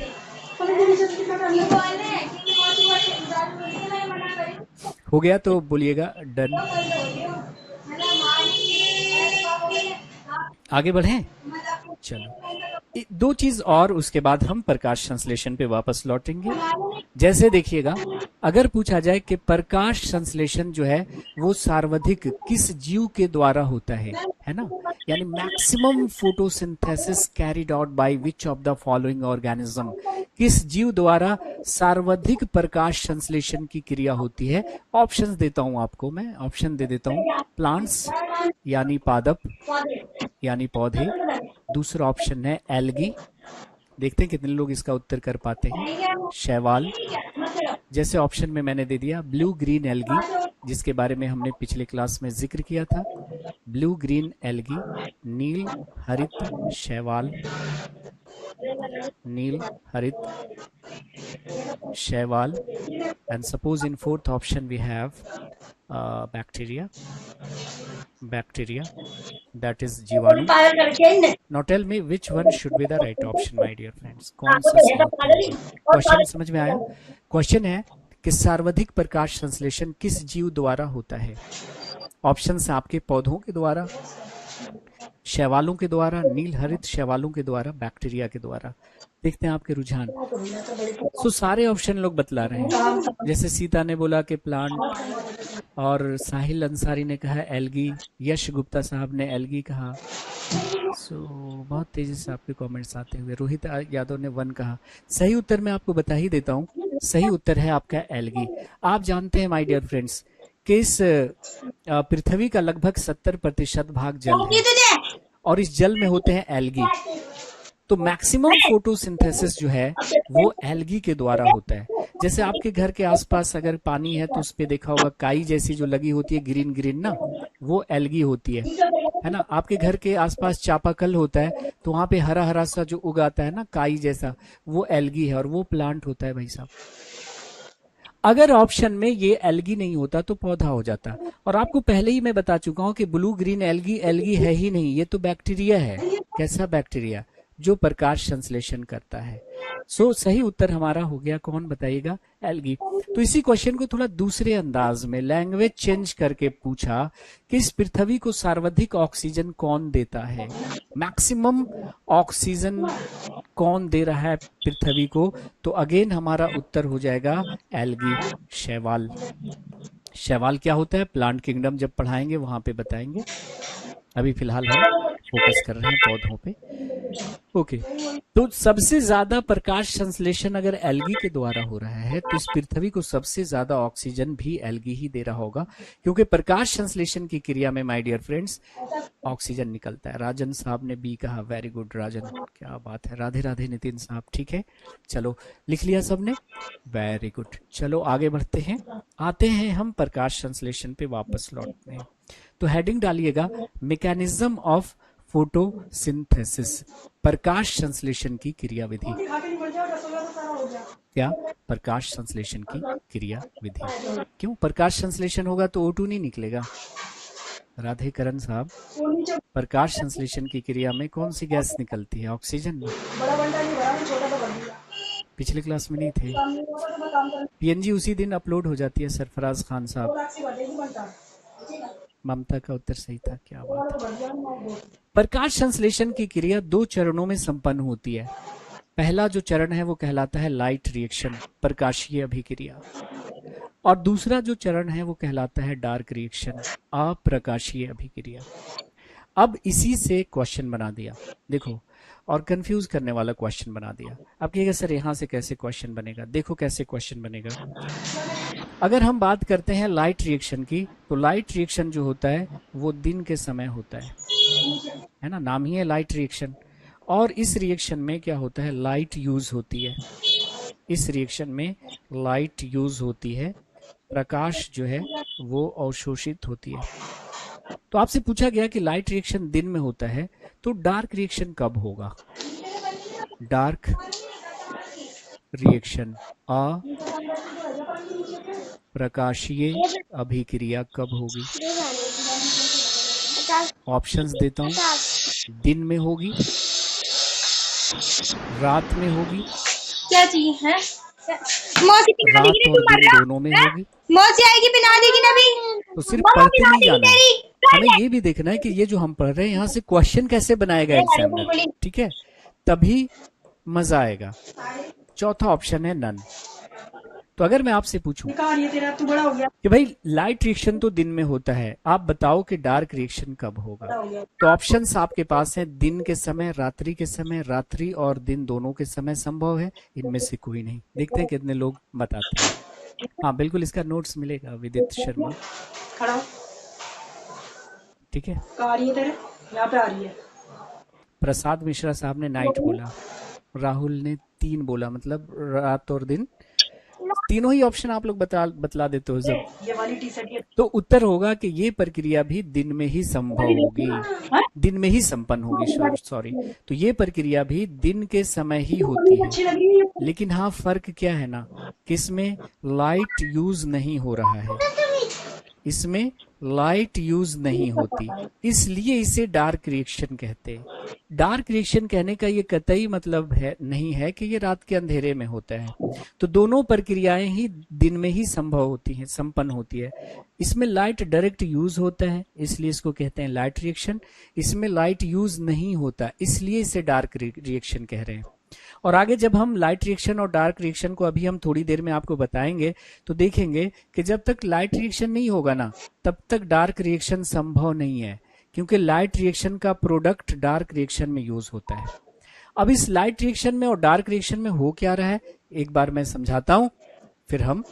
हो गया तो बोलिएगा डन। आगे बढ़ें, चलो दो चीज और, उसके बाद हम प्रकाश संश्लेषण पे वापस लौटेंगे। जैसे देखिएगा, अगर पूछा जाए कि प्रकाश संश्लेषण जो है वो सर्वाधिक किस जीव के द्वारा होता है ना, यानी maximum photosynthesis carried out by which of the following organism, किस जीव द्वारा सर्वाधिक प्रकाश संश्लेषण की क्रिया होती है। ऑप्शंस देता हूं आपको, मैं ऑप्शन दे देता हूं। प्लांट्स यानी पादप यानी पौधे, दूसरा ऑप्शन है एल्गी, देखते हैं कितने लोग इसका उत्तर कर पाते हैं, शैवाल, जैसे ऑप्शन में मैंने दे दिया ब्लू ग्रीन एल्गी, जिसके बारे में हमने पिछले क्लास में जिक्र किया था। ब्लू ग्रीन एल्गी, नील हरित शैवाल, नील हरित शैवाल, and suppose in fourth option we have bacteria that is जीवाणु। now tell me which one should be the right option my dear friends, कौन सा सही उत्तर होगा। क्वेश्चन समझ में आया। क्वेश्चन है कि सर्वाधिक प्रकाश संश्लेषण किस जीव द्वारा होता है। ऑप्शन है आपके पौधों के द्वारा, शैवालों के द्वारा, नील हरित शैवालों के द्वारा, बैक्टीरिया के द्वारा। देखते हैं आपके रुझान। सो सारे ऑप्शन लोग बतला रहे हैं। जैसे सीता ने बोला कि प्लांट, और साहिल अंसारी ने कहा एल्गी, यश गुप्ता साहब ने एल्गी कहा। सो बहुत तेजी से आपके कमेंट्स आते हुए, रोहित यादव ने 1 कहा। सही उत्तर मैं आपको बता ही देता हूँ, सही उत्तर है आपका एल्गी। आप जानते हैं माय डियर फ्रेंड्स कि इस पृथ्वी का लगभग 70% भाग जल है और इस जल में होते हैं एल्गी। तो मैक्सिमम फोटोसिंथेसिस जो है वो एल्गी के द्वारा होता है। जैसे आपके घर के आसपास अगर पानी है तो उस पे देखा होगा काई जैसी जो लगी होती है, ग्रीन ग्रीन ना, वो एल्गी होती है ना। आपके घर के आसपास चापाकल होता है तो वहां पे हरा हरा सा जो उगाता है ना काई जैसा, वो एल्गी है और वो प्लांट होता है भाई साहब। अगर ऑप्शन में ये एल्गी नहीं होता तो पौधा हो जाता। और आपको पहले ही मैं बता चुका हूं कि ब्लू ग्रीन एल्गी एल्गी है ही नहीं, ये तो बैक्टीरिया है। कैसा बैक्टीरिया, जो प्रकाश संश्लेषण करता है। सो सही उत्तर हमारा हो गया, कौन बताइएगा, एल्गी। तो इसी क्वेश्चन को थोड़ा दूसरे अंदाज में लैंग्वेज चेंज करके पूछा कि इस पृथ्वी को सर्वाधिक ऑक्सीजन कौन देता है, मैक्सिमम ऑक्सीजन कौन दे रहा है पृथ्वी को। तो अगेन हमारा उत्तर हो जाएगा एल्गी, शैवाल। शैवाल क्या होता है, प्लांट किंगडम जब पढ़ाएंगे वहां पे बताएंगे, अभी फिलहाल हम फोकस कर रहे हैं पौधों पे। ओके, तो सबसे ज्यादा प्रकाश संश्लेषण अगर एल्गी के द्वारा हो रहा है तो इस पृथ्वी को सबसे ज्यादा ऑक्सीजन भी एल्गी ही दे रहा होगा, क्योंकि प्रकाश संश्लेषण की क्रिया में माय डियर फ्रेंड्स ऑक्सीजन निकलता है। राजन साहब ने बी कहा, वेरी गुड राजन, क्या बात है। राधे राधे नितिन साहब, ठीक है, चलो लिख लिया सबने, वेरी गुड। चलो आगे बढ़ते हैं, आते हैं हम प्रकाश संश्लेषण पे वापस लौटते हैं। तो हेडिंग डालिएगा मैकेनिज्म ऑफ फोटोसिंथेसिस, प्रकाश संश्लेषण की क्रियाविधि। क्या, प्रकाश संश्लेषण की क्रियाविधि। क्यों, प्रकाश संश्लेषण होगा तो O2 नहीं निकलेगा। राधे करण साहब, प्रकाश संश्लेषण की क्रिया में कौन सी गैस निकलती है, ऑक्सीजन। पिछले क्लास में नहीं थे। पीएनजी उसी दिन अपलोड हो जाती है, सरफराज खान साहब। ममता का उत्तर सही था, क्या बात है। प्रकाश संश्लेषण की क्रिया 2 चरणों में संपन्न होती है। पहला जो चरण है वो कहलाता है लाइट रिएक्शन, प्रकाशीय अभिक्रिया, और दूसरा जो चरण है वो कहलाता है डार्क रिएक्शन, अप्रकाशीय अभिक्रिया। अब इसी से क्वेश्चन बना दिया, देखो, और कंफ्यूज करने वाला क्वेश्चन बना दिया। अब कहिएगा सर यहां से कैसे क्वेश्चन बनेगा, देखो कैसे क्वेश्चन बनेगा। अगर हम बात करते हैं लाइट रिएक्शन की, तो लाइट रिएक्शन जो होता है वो दिन के समय होता है ना, नाम ही है लाइट रिएक्शन। और इस रिएक्शन में क्या होता है, लाइट यूज होती है। इस रिएक्शन में लाइट यूज होती है, प्रकाश जो है वो अवशोषित होती है। तो आपसे पूछा गया कि लाइट रिएक्शन दिन में होता है, तो डार्क रिएक्शन कब होगा? डार्क रिएक्शन, अप्रकाशीय अभिक्रिया कब होगी? ऑप्शंस देता हूं, दिन में होगी, रात में होगी, क्या चीज है? मौसी पिला देगी रात ना, और तू मर दिन रहा दोनों में है? होगी। मौसी आएगी पिला देगी ना भी। तो सिर्फ मम्मा पढ़ते पिला नहीं देगी जाना है, तेरी। हमें ये भी देखना है कि ये जो हम पढ़ रहे हैं यहाँ से क्वेश्चन कैसे बनाएगा एग्जामिनर, ठीक है, तभी मजा आएगा। चौथा ऑप्शन है नन। तो अगर मैं आपसे पूछूं तेरा तू बड़ा हो गया। कि भाई लाइट रिएक्शन तो दिन में होता है, आप बताओ कि डार्क रिएक्शन कब होगा? तो ऑप्शंस आपके पास हैं, दिन के समय, रात्रि के समय, रात्रि और दिन दोनों के समय संभव है, इनमें से कोई नहीं। देखते हैं कितने लोग बताते हैं। हाँ बिल्कुल, इसका नोट्स मिलेगा विदित शर्मा, खड़ा हो। ठीक है। कहाँ आ रही है तेरे? यहाँ पे आ रही है। प्रसाद मिश्रा साहब ने नाइट बोला, राहुल ने 3 बोला, मतलब रात और दिन, तीनों ही ऑप्शन आप लोग बतला देते हो जब। ये वाली टी शर्ट तो उत्तर होगा कि ये प्रक्रिया भी दिन में ही संभव होगी, दिन में ही संपन्न होगी, सॉरी। तो ये प्रक्रिया भी दिन के समय ही होती है। अच्छी लग रही है। लेकिन हाँ, फर्क क्या है ना, किसमें लाइट यूज नहीं हो रहा है, इसमें लाइट यूज नहीं होती, इसलिए इसे डार्क रिएक्शन कहते हैं। डार्क रिएक्शन कहने का ये कतई मतलब है नहीं है कि ये रात के अंधेरे में होता है। तो दोनों प्रक्रियाएं ही दिन में ही संभव होती हैं, संपन्न होती है। इसमें लाइट डायरेक्ट यूज होता है, इसलिए इसको कहते हैं लाइट रिएक्शन। इसमें लाइट यूज नहीं होता, इसलिए इसे डार्क रिएक्शन कह रहे हैं। और आगे जब हम लाइट रिएक्शन और डार्क रिएक्शन को अभी हम थोड़ी देर में आपको बताएंगे, तो देखेंगे कि जब तक लाइट रिएक्शन नहीं होगा ना, तब तक डार्क रिएक्शन संभव नहीं है, क्योंकि लाइट रिएक्शन का प्रोडक्ट डार्क रिएक्शन में यूज होता है। अब इस लाइट रिएक्शन में और डार्क रिएक्शन में हो क्या रहा है, एक बार मैं समझाता हूं, फिर हम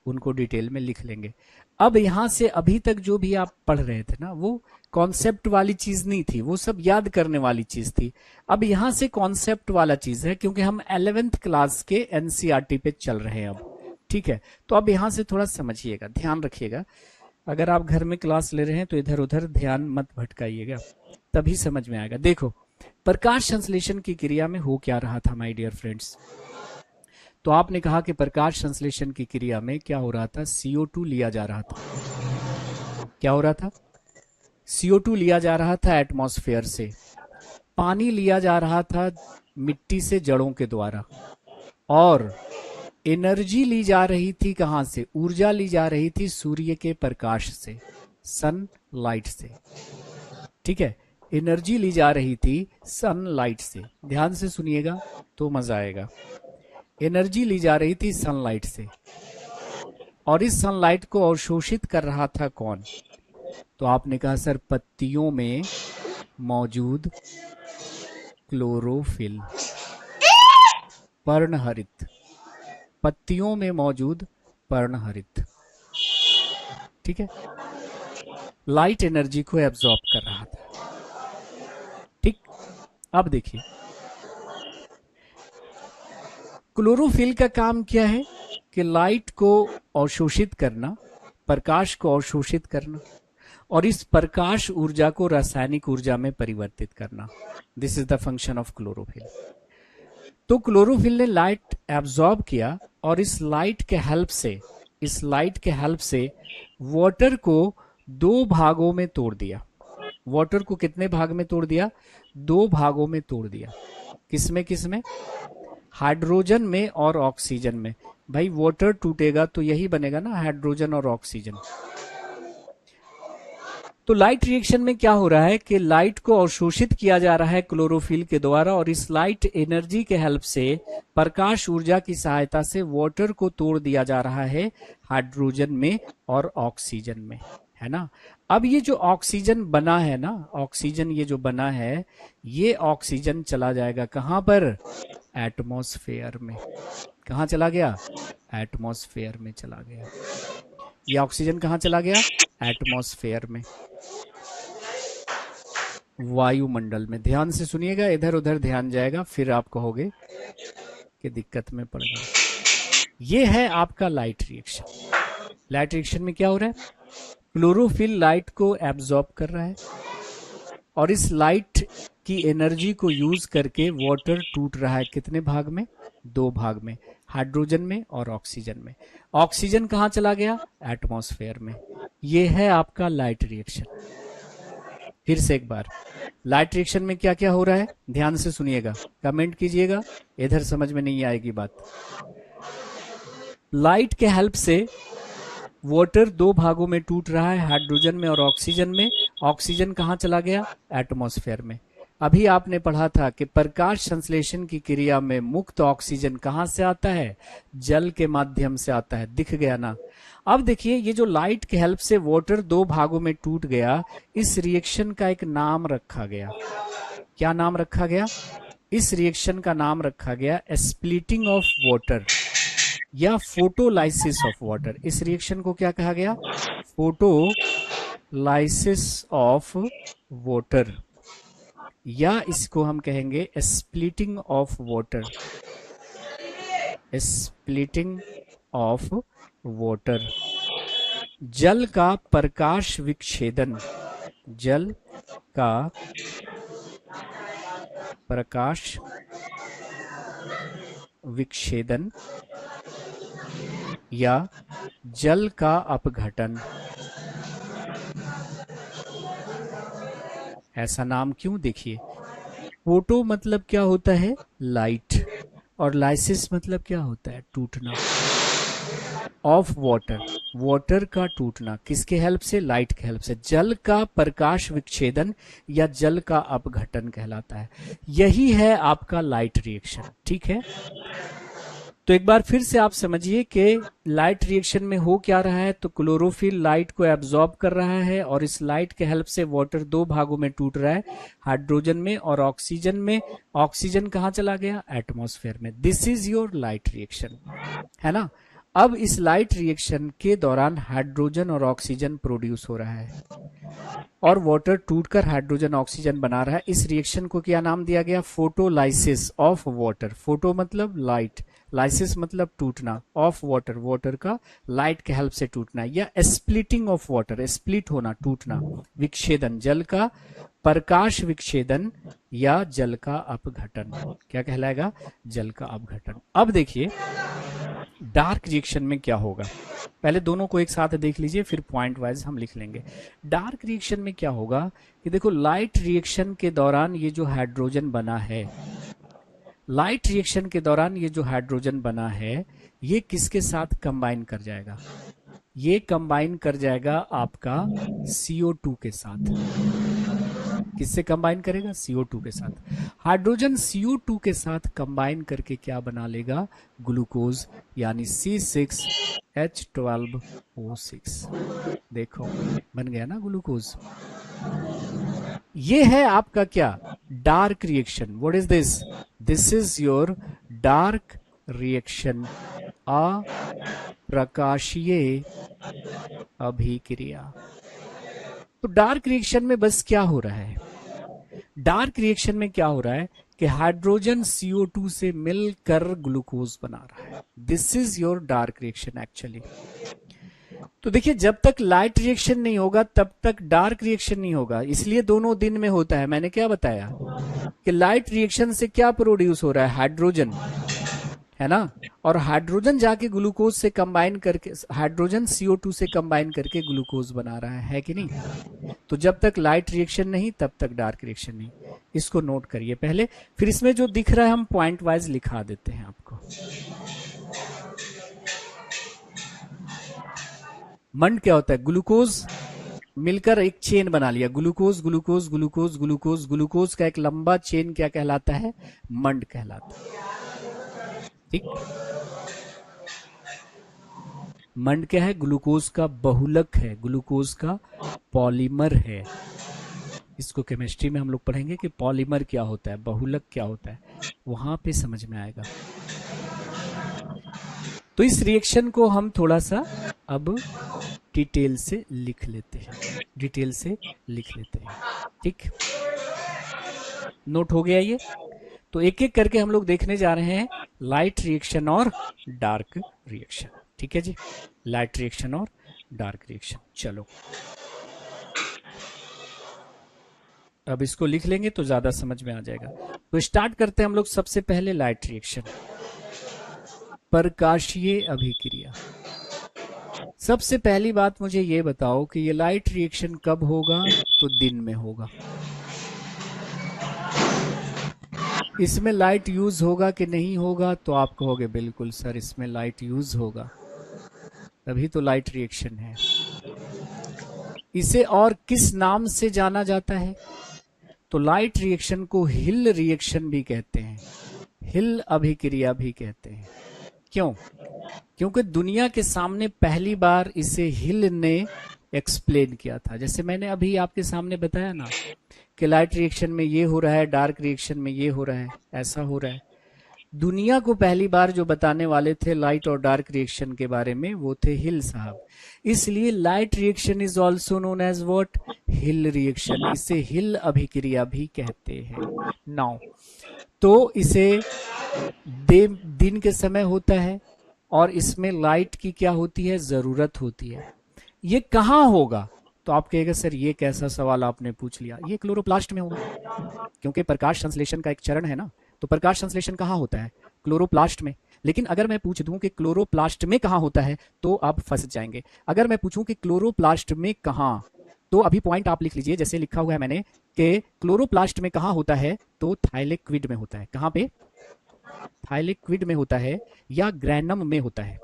उनको डिटेल में लिख लेंगे। अब यहां से अभी तक जो भी आप पढ़ रहे थे ना, वो कॉन्सेप्ट वाली चीज नहीं थी, वो सब याद करने वाली चीज थी। अब यहां से कॉन्सेप्ट वाला चीज है, क्योंकि हम 11th क्लास के एनसीईआरटी पे चल रहे हैं अब, ठीक है। तो अब यहां से थोड़ा समझिएगा, ध्यान रखिएगा। अगर आप घर में क्लास ले रहे हैं तो इधर उधर ध्यान मत भटकाइएगा, तभी समझ में आएगा। देखो, प्रकाश संश्लेषण की क्रिया में हो क्या रहा था माय डियर फ्रेंड्स? तो आपने कहा कि प्रकाश संश्लेषण की क्रिया में क्या हो रहा था, CO2 लिया जा रहा था। क्या हो रहा था? CO2 लिया जा रहा था एटमॉस्फेयर से, पानी लिया जा रहा था मिट्टी से जड़ों के द्वारा, और एनर्जी ली जा रही थी कहां से? ऊर्जा ली जा रही थी सूर्य के प्रकाश से, सनलाइट से, ठीक है। एनर्जी ली जा रही थी सनलाइट से, ध्यान से सुनिएगा तो मजा आएगा। एनर्जी ली जा रही थी सनलाइट से, और इस सनलाइट को अवशोषित कर रहा था कौन? तो आपने कहा सर पत्तियों में मौजूद क्लोरोफिल, पर्णहरित, पत्तियों में मौजूद पर्णहरित, ठीक है, लाइट एनर्जी को एब्जॉर्ब कर रहा था, ठीक। अब देखिए, क्लोरोफिल का काम क्या है कि लाइट को अवशोषित करना, प्रकाश को अवशोषित करना, और इस प्रकाश ऊर्जा को रासायनिक ऊर्जा में परिवर्तित करना। This is the function of chlorophyll. तो क्लोरोफिल ने लाइट एब्जॉर्ब किया, और इस लाइट के हेल्प से वाटर को 2 भागों में तोड़ दिया। वाटर को कितने भाग में तोड़ दिया? 2 भागों में तोड़ दिया। किसमें किसमें? हाइड्रोजन में और ऑक्सीजन में। भाई वाटर टूटेगा तो यही बनेगा ना, हाइड्रोजन और ऑक्सीजन। तो लाइट रिएक्शन में क्या हो रहा है कि लाइट को अवशोषित किया जा रहा है क्लोरोफिल के द्वारा, और इस लाइट एनर्जी के हेल्प से, प्रकाश ऊर्जा की सहायता से वाटर को तोड़ दिया जा रहा है हाइड्रोजन में और ऑक्सीजन में, है ना। अब ये जो ऑक्सीजन बना है ना, ऑक्सीजन ये जो बना है, ये ऑक्सीजन चला जाएगा कहां पर? एटमॉस्फेयर में। कहां चला गया? एटमॉस्फेयर में चला गया। ये ऑक्सीजन कहां चला गया? एटमॉस्फेयर में। वायुमंडल में। ध्यान से सुनिएगा, इधर उधर ध्यान जाएगा फिर आप कहोगे कि दिक्कत में पड़ गए। ये है आपका लाइट रिएक्शन। लाइट रिएक्शन में क्या हो रहा है? क्लोरोफिल लाइट को एब्जॉर्ब कर रहा है और इस लाइट की एनर्जी को यूज करके वाटर टूट रहा है। कितने भाग में? दो भाग में, हाइड्रोजन में और ऑक्सीजन में। ऑक्सीजन कहाँ चला गया? एटमॉस्फेयर में। ये है आपका लाइट रिएक्शन। फिर से एक बार, लाइट रिएक्शन में क्या क्या हो रहा है ध्यान से सुनिएगा, कमेंट कीजिएगा, इधर समझ में नहीं आएगी बात। लाइट के हेल्प से वाटर दो भागों में टूट रहा है, हाइड्रोजन में और ऑक्सीजन में। ऑक्सीजन कहाँ चला गया? एटमॉस्फेयर में। अभी आपने पढ़ा था कि प्रकाश संश्लेषण की क्रिया में मुक्त ऑक्सीजन कहाँ से आता है? जल के माध्यम से आता है। दिख गया ना? अब देखिए, ये जो लाइट के हेल्प से वाटर दो भागों में टूट गया, इस रिएक्शन का एक नाम रखा गया। क्या नाम रखा गया? इस रिएक्शन का नाम रखा गया स्प्लिटिंग ऑफ वाटर या फोटोलाइसिस ऑफ वाटर। इस रिएक्शन को क्या कहा गया? फोटोलाइसिस ऑफ वाटर, या इसको हम कहेंगे splitting of water. Splitting of water. जल का प्रकाश विक्षेदन, जल का प्रकाश विक्षेदन या जल का अपघटन। ऐसा नाम क्यों? देखिए, फोटो मतलब क्या होता है? लाइट, और लाइसिस मतलब क्या होता है? टूटना। ऑफ वाटर, वाटर का टूटना। किसके हेल्प से? लाइट के हेल्प से। जल का प्रकाश विक्षेदन या जल का अपघटन कहलाता है। यही है आपका लाइट रिएक्शन। ठीक है, तो एक बार फिर से आप समझिए कि लाइट रिएक्शन में हो क्या रहा है। तो क्लोरोफिल लाइट को एब्जॉर्ब कर रहा है और इस लाइट के हेल्प से वाटर दो भागों में टूट रहा है, हाइड्रोजन में और ऑक्सीजन में। ऑक्सीजन कहाँ चला गया? एटमॉस्फेयर में। This is your light reaction, है ना? अब इस लाइट रिएक्शन के दौरान हाइड्रोजन और ऑक्सीजन प्रोड्यूस हो रहा है और वाटर टूटकर हाइड्रोजन ऑक्सीजन बना रहा है। इस रिएक्शन को क्या नाम दिया गया? Photolysis of water. फोटो मतलब लाइट, लाइसिस मतलब टूटना, ऑफ वाटर, वाटर का लाइट के हेल्प से टूटना, या स्प्लिटिंग ऑफ वाटर, स्प्लिट होना, टूटना। विक्षेदन, जल का प्रकाश विक्षेदन या जल का अपघटन। क्या कहलाएगा? जल का अपघटन। अब देखिए डार्क रिएक्शन में क्या होगा। पहले दोनों को एक साथ देख लीजिए, फिर पॉइंट वाइज हम लिख लेंगे। डार्क रिएक्शन में क्या होगा कि देखो, लाइट रिएक्शन के दौरान ये जो हाइड्रोजन बना है, लाइट रिएक्शन के दौरान ये जो हाइड्रोजन बना है, ये किसके साथ कंबाइन कर जाएगा? ये कंबाइन कर जाएगा आपका CO2 के साथ। किससे कंबाइन करेगा? CO2 के साथ। हाइड्रोजन CO2 के साथ कंबाइन करके क्या बना लेगा? ग्लूकोज, यानी C6H12O6। देखो बन गया ना ग्लूकोज। ये है आपका क्या? Dark reaction. What is this? This is your dark reaction, अप्रकाशीय अभिक्रिया। तो डार्क रिएक्शन में बस क्या हो रहा है? डार्क रिएक्शन में क्या हो रहा है कि हाइड्रोजन CO2 से मिलकर ग्लूकोज बना रहा है। This is your dark reaction actually. तो देखिए, जब तक लाइट रिएक्शन नहीं होगा तब तक डार्क रिएक्शन नहीं होगा, इसलिए दोनों दिन में होता है। मैंने क्या बताया कि लाइट रिएक्शन से क्या प्रोड्यूस हो रहा है? हाइड्रोजन, है ना? और हाइड्रोजन जाके ग्लूकोज से कंबाइन करके, हाइड्रोजन CO2 से कंबाइन करके ग्लूकोज बना रहा है कि नहीं? तो जब तक लाइट रिएक्शन नहीं तब तक डार्क रिएक्शन नहीं। इसको नोट करिए पहले, फिर इसमें जो दिख रहा है हम पॉइंट वाइज लिखा देते हैं आपको। मंड क्या होता है? ग्लूकोज मिलकर एक चेन बना लिया, glucose glucose glucose glucose. Glucose का एक लंबा चेन क्या कहलाता है? मंड कहलाता है। ठीक, मंड क्या है? ग्लूकोज का बहुलक है, ग्लूकोज का पॉलीमर है। इसको केमिस्ट्री में हम लोग पढ़ेंगे कि पॉलीमर क्या होता है, बहुलक क्या होता है, वहां पे समझ में आएगा। तो इस रिएक्शन को हम थोड़ा सा अब डिटेल से लिख लेते हैं, डिटेल से लिख लेते हैं। ठीक, नोट हो गया ये? तो एक एक करके हम लोग देखने जा रहे हैं लाइट रिएक्शन और डार्क रिएक्शन। ठीक है जी, लाइट रिएक्शन और डार्क रिएक्शन। चलो अब इसको लिख लेंगे तो ज्यादा समझ में आ जाएगा। तो स्टार्ट करते हैं हम लोग सबसे पहले लाइट रिएक्शन, प्रकाशीय अभिक्रिया। सबसे पहली बात मुझे ये बताओ कि ये लाइट रिएक्शन कब होगा? तो दिन में होगा। इसमें लाइट यूज होगा कि नहीं होगा? तो आप कहोगे बिल्कुल सर इसमें लाइट यूज होगा, तभी तो लाइट रिएक्शन है। इसे और किस नाम से जाना जाता है? तो लाइट रिएक्शन को हिल रिएक्शन भी कहते हैं, हिल अभिक्रिया भी कहते हैं। क्यों? क्योंकि दुनिया के सामने पहली बार इसे हिल ने एक्सप्लेन किया था। जैसे मैंने अभी आपके सामने बताया ना कि लाइट रिएक्शन में ये हो रहा है, डार्क रिएक्शन में ये हो रहा है, ऐसा हो रहा है। दुनिया को पहली बार जो बताने वाले थे लाइट और डार्क रिएक्शन के बारे में वो थे हिल साहब। इसलिए light reaction is also known as what? Hill reaction. इसे हिल अभिक्रिया भी कहते हैं। नाउ तो इसे दिन के समय होता है और इसमें लाइट की क्या होती है? जरूरत होती है। ये कहाँ होगा? तो आप कहेगा सर ये कैसा सवाल आपने पूछ लिया, ये क्लोरोप्लास्ट में होगा, क्योंकि प्रकाश संश्लेषण का एक चरण है ना। तो प्रकाश संश्लेषण कहाँ होता है? क्लोरोप्लास्ट में। लेकिन अगर मैं पूछ दूं कि क्लोरोप्लास्ट में कहाँ होता है तो आप फंस जाएंगे। अगर मैं पूछूं कि क्लोरोप्लास्ट में कहाँ, तो अभी पॉइंट आप लिख लीजिए, जैसे लिखा हुआ है मैंने कि क्लोरोप्लास्ट में कहाँ होता है? तो थाइलेक्विड में होता है। कहाँ पे? थाइलेक्विड में होता है या ग्रैनम में होता है?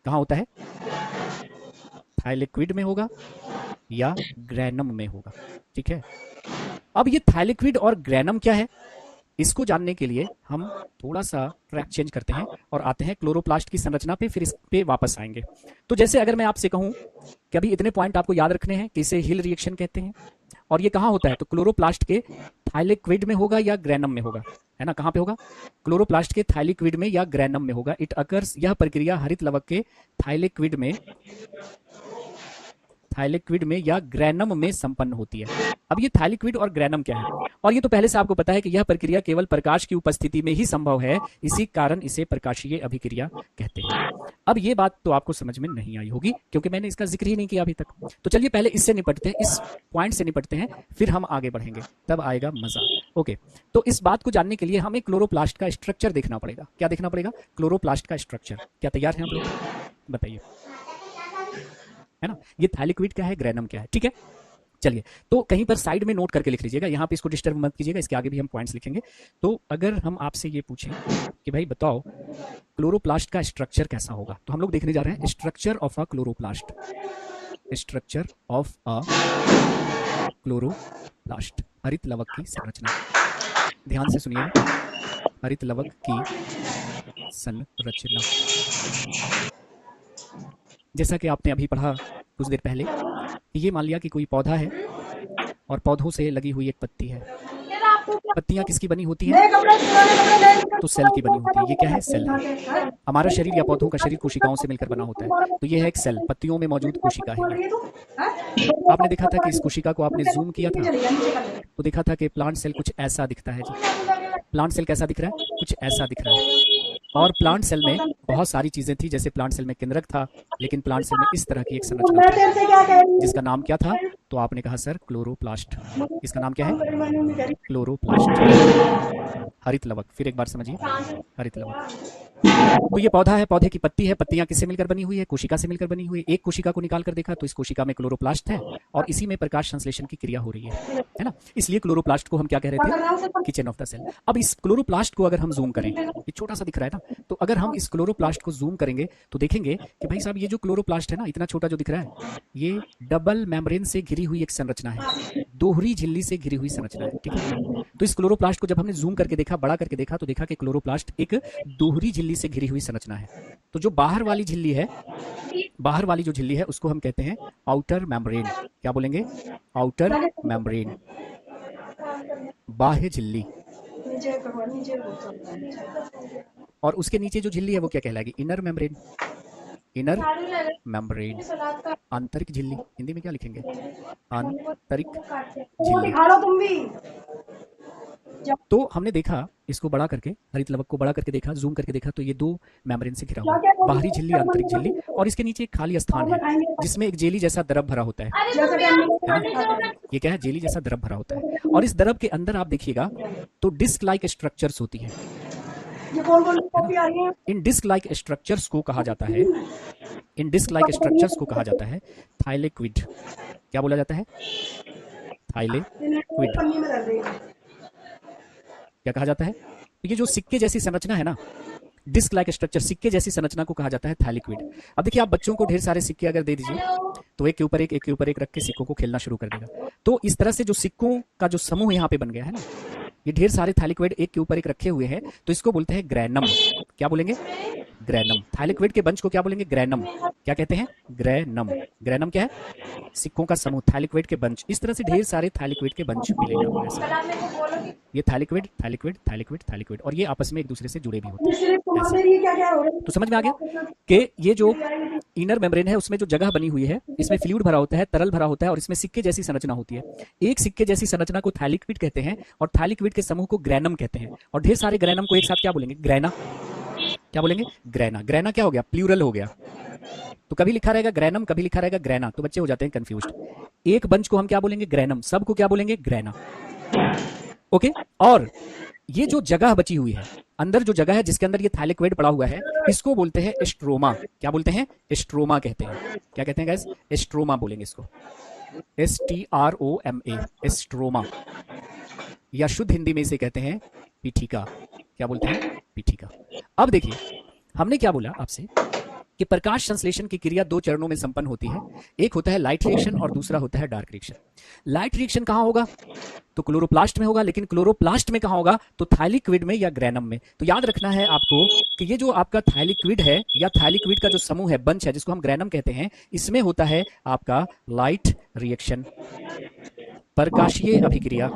कहाँ होता है? थाइलेक्विड में होगा या ग्रैनम में होगा। ठीक है, अब ये थाइलेक्विड और ग्रैनम क्या है, इसको जानने के लिए हम थोड़ा सा ट्रैक चेंज करते हैं और आते हैं क्लोरोप्लास्ट की संरचना पे, फिर इस पे वापस आएंगे। तो जैसे अगर मैं आपसे कहूं कि अभी इतने पॉइंट आपको याद रखने हैं कि इसे हिल रिएक्शन कहते हैं और ये कहाँ होता है? तो क्लोरोप्लास्ट के थाइलेक्विड में होगा या ग्रैनम में होगा, है ना? कहाँ पे होगा? क्लोरोप्लास्ट के थाइलेक्विड में या ग्रैनम में होगा। इट अकर्स, यह प्रक्रिया हरित लवक के थाइलेक्विड में या ग्रैनम में संपन्न होती है। अब ये थाइलेक्विड और ग्रैनम क्या है? और ये तो पहले से आपको पता है कि यह प्रक्रिया केवल प्रकाश की उपस्थिति में ही संभव है, इसी कारण इसे प्रकाशीय अभिक्रिया कहते हैं। अब ये बात तो आपको समझ में नहीं आई होगी क्योंकि मैंने इसका जिक्र ही नहीं किया अभी तक। तो चलिए पहले इससे निपटते हैं, इस पॉइंट से निपटते हैं, फिर हम आगे बढ़ेंगे, तब आएगा मजा। ओके, तो इस बात को जानने के लिए हमें क्लोरोप्लास्ट का स्ट्रक्चर देखना पड़ेगा। क्या देखना पड़ेगा? क्लोरोप्लास्ट का स्ट्रक्चर। क्या तैयार हैं आप लोग? बताइए, है ना? ये थाइलेक्विड क्या है, ग्रैनम क्या है? ठीक है, चलिए तो कहीं पर साइड में नोट करके लिख लीजिएगा, यहाँ पे इसको डिस्टर्ब मत कीजिएगा, इसके आगे भी हम पॉइंट्स लिखेंगे। तो अगर हम आपसे ये पूछें कि भाई बताओ क्लोरोप्लास्ट का स्ट्रक्चर कैसा होगा, तो हम लोग देखने जा रहे हैं structure of a chloroplast. Structure of a chloroplast, हरित लवक की संरचना। ध्यान से सुनिए, हरित लवक की संरचना। जैसा कि आपने अभी पढ़ा कुछ देर पहले, ये मान लिया कि कोई पौधा है और पौधों से लगी हुई एक पत्ती है। पत्तियां किसकी बनी होती हैं? तो सेल की बनी होती है। ये क्या है? सेल है। हमारा शरीर या पौधों का शरीर कोशिकाओं से मिलकर बना होता है। तो ये है एक सेल, पत्तियों में मौजूद कोशिका है ये। आपने देखा था कि इस कोशिका को आपने जूम किया था तो देखा था कि प्लांट सेल कुछ ऐसा दिखता है जी। प्लांट सेल कैसा दिख रहा है? कुछ ऐसा दिख रहा है। और प्लांट सेल में बहुत सारी चीजें थी, जैसे प्लांट सेल में केंद्रक था, लेकिन प्लांट सेल में इस तरह की एक संरचना थी जिसका नाम क्या था? तो आपने कहा सर क्लोरोप्लास्ट। इसका नाम क्या है? क्लोरोप्लास्ट, हरित लवक। फिर एक बार समझिए, हरित लवक। तो ये पौधा है, पौधे की पत्ती है, पत्तियां किससे मिलकर बनी हुई है? कोशिका से मिलकर बनी हुई है। एक कोशिका को निकाल कर देखा तो इस कोशिका में क्लोरोप्लास्ट है और इसी में प्रकाश संश्लेषण की क्रिया हो रही है ना? इसलिए क्लोरोप्लास्ट को हम क्या कह रहे थे? Kitchen of the cell. अब इस क्लोरोप्लास्ट को अगर हम जूम करें, ये छोटा सा दिख रहा है ना, तो अगर हम इस क्लोरोप्लास्ट को जूम करेंगे तो देखेंगे कि भाई साहब ये जो क्लोरोप्लास्ट है ना, इतना छोटा जो दिख रहा है, ये डबल मेम्ब्रेन से घिरी हुई एक संरचना है, दोहरी झिल्ली से घिरी हुई संरचना है। ठीक है, तो इस क्लोरोप्लास्ट को जब हमने जूम करके देखा, बड़ा करके देखा, तो देखा कि क्लोरोप्लास्ट एक दोहरी झिल्ली से घिरी हुई संरचना है। तो जो बाहर वाली झिल्ली है, बाहर वाली जो झिल्ली है उसको हम कहते हैं आउटर मेम्ब्रेन। क्या बोलेंगे? आउटर मेम्ब्रेन, बाह्य झिल्ली। और उसके नीचे जो झिल्ली है वो क्या कहलाएगी? Inner membrane. इनर मेम्ब्रेन, आंतरिक झिल्ली, हिंदी में क्या लिखेंगे, आंतरिक झिल्ली। तो हमने देखा इसको बड़ा करके, हरित लवक को बड़ा करके देखा, जूम करके देखा, तो ये दो मेम्ब्रेन से घिरा हुआ है, बाहरी झिल्ली, आंतरिक झिल्ली, और इसके नीचे एक खाली स्थान है जिसमें एक जेली जैसा द्रव भरा होता है ना? ये क्या है, जेली जैसा द्रव भरा होता है, और इस द्रव के अंदर आप देखिएगा तो डिस्क लाइक स्ट्रक्चर्स होती है। इन डिस्क लाइक स्ट्रक्चर्स को कहा जाता है, इन डिस्क लाइक स्ट्रक्चर्स को कहा जाता है थाइलेक्विड। क्या बोला जाता है, थाइलेक्विड। क्या कहा जाता है, तो ये जो सिक्के जैसी संरचना है ना, डिस्क लाइक स्ट्रक्चर, सिक्के जैसी संरचना को कहा जाता है थाइलेक्विड। अब देखिए, आप बच्चों को ढेर सारे सिक्के अगर दे दीजिए तो एक के ऊपर एक, एक के ऊपर एक रख के सिक्कों को खेलना शुरू कर देगा। तो इस तरह से जो सिक्कों का जो समूह यहाँ पे बन गया है ना, ये ढेर सारे थाइलेक्विड एक के ऊपर एक रखे हुए हैं, तो इसको बोलते हैं ग्रैनम। क्या बोलेंगे, ग्रैनम। थाइलेक्विड के बंच को क्या बोलेंगे, ग्रैनम। क्या कहते हैं, ग्रैनम। ग्रैनम क्या है, सिक्कों का समूह, थाइलेक्विड के बंच। इस तरह से ढेर सारे थाइलेक्विड के बंच मिलेंगे आपको ऐसे। ये थाइलेक्विड, थाइलेक्विड, थाइलेक्विड, थाइलेक्विड, और ये आपस में एक दूसरे से जुड़े भी होते हैं ऐसे। तो समझ में आ गया कि ये जो इनर मेम्ब्रेन है उसमें जो जगह बनी हुई है, इसमें फ्लूइड भरा होता है, तरल भरा होता है, और इसमें सिक्के जैसी संरचना होती है। एक सिक्के जैसी संरचना को थाइलेक्विड कहते हैं, और थाइलेक्विड के समूह को ग्रैनम कहते हैं, और ढेर सारे ग्रैनम को एक साथ क्या बोलेंगे, ग्रैना। क्या बोलेंगे, ग्रैना। ग्रैना क्या हो गया, प्लूरल हो गया। तो कभी लिखा रहेगा ग्रैनम, कभी लिखा रहेगा ग्रैना, तो बच्चे हो जाते हैं कंफ्यूज्ड। एक बंच को हम क्या बोलेंगे, ग्रैनम, सब को क्या बोलेंगे, ग्रैना। ओके, और ये जो जगह बची हुई है, अंदर जो जगह है जिसके अंदर ये थाइलेक्विड पड़ा हुआ है, इसको बोलते हैं स्ट्रोमा। क्या बोलते हैं, स्ट्रोमा कहते हैं। क्या कहते हैं गाइस, स्ट्रोमा बोलेंगे इसको, STROMA, स्ट्रोमा, या शुद्ध हिंदी में इसे कहते हैं पीठिका। क्या बोलते हैं, पीठिका। अब देखिए, हमने क्या बोला आपसे कि प्रकाश संश्लेषण की क्रिया दो चरणों में संपन्न होती है। एक होता है लाइट रिएक्शन और दूसरा होता है डार्क रिएक्शन। लाइट रिएक्शन कहां होगा, तो क्लोरोप्लास्ट में होगा, लेकिन क्लोरोप्लास्ट में कहां होगा, तो थाइलेक्विड में या ग्रैनम में। तो याद रखना है आपको कि ये जो आपका थाइलेक्विड है या थाइलेक्विड का जो समूह है, बंच है, जिसको हम ग्रैनम कहते हैं, इसमें होता है आपका लाइट रिएक्शन, प्रकाशीय अभिक्रिया,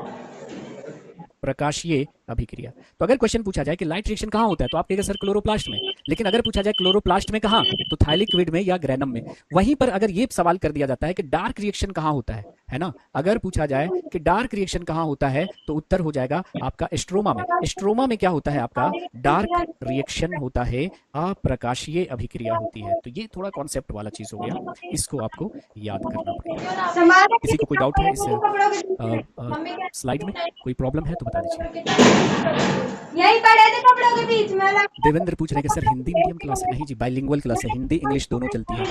प्रकाशीय अभिक्रिया। तो अगर क्वेश्चन पूछा जाए कि लाइट रिएक्शन कहां होता है, तो आप कहेंगे सर क्लोरोप्लास्ट में, लेकिन अगर पूछा जाए क्लोरोप्लास्ट में कहां, तो थाइलेक्विड में या ग्रैनम में। वहीं पर अगर ये सवाल कर दिया जाता है कि डार्क रिएक्शन कहां होता है ना, अगर पूछा जाए कि डार्क रिएक्शन कहां होता है, तो उत्तर हो जाएगा आपका स्ट्रोमा में। स्ट्रोमा में क्या होता है आपका, डार्क रिएक्शन होता है, अप्रकाशीय अभिक्रिया होती है। तो ये थोड़ा कॉन्सेप्ट वाला चीज हो गया, इसको आपको याद करना पड़ेगा। किसी को कोई डाउट है इस स्लाइड में, कोई प्रॉब्लम है तो बता दीजिए। यही पड़े थे कपड़ों के बीच में। देवेंद्र पूछ रहे हैं कि सर हिंदी मीडियम क्लास है? नहीं जी, बाइलिंगुअल क्लास है, हिंदी इंग्लिश दोनों चलती है।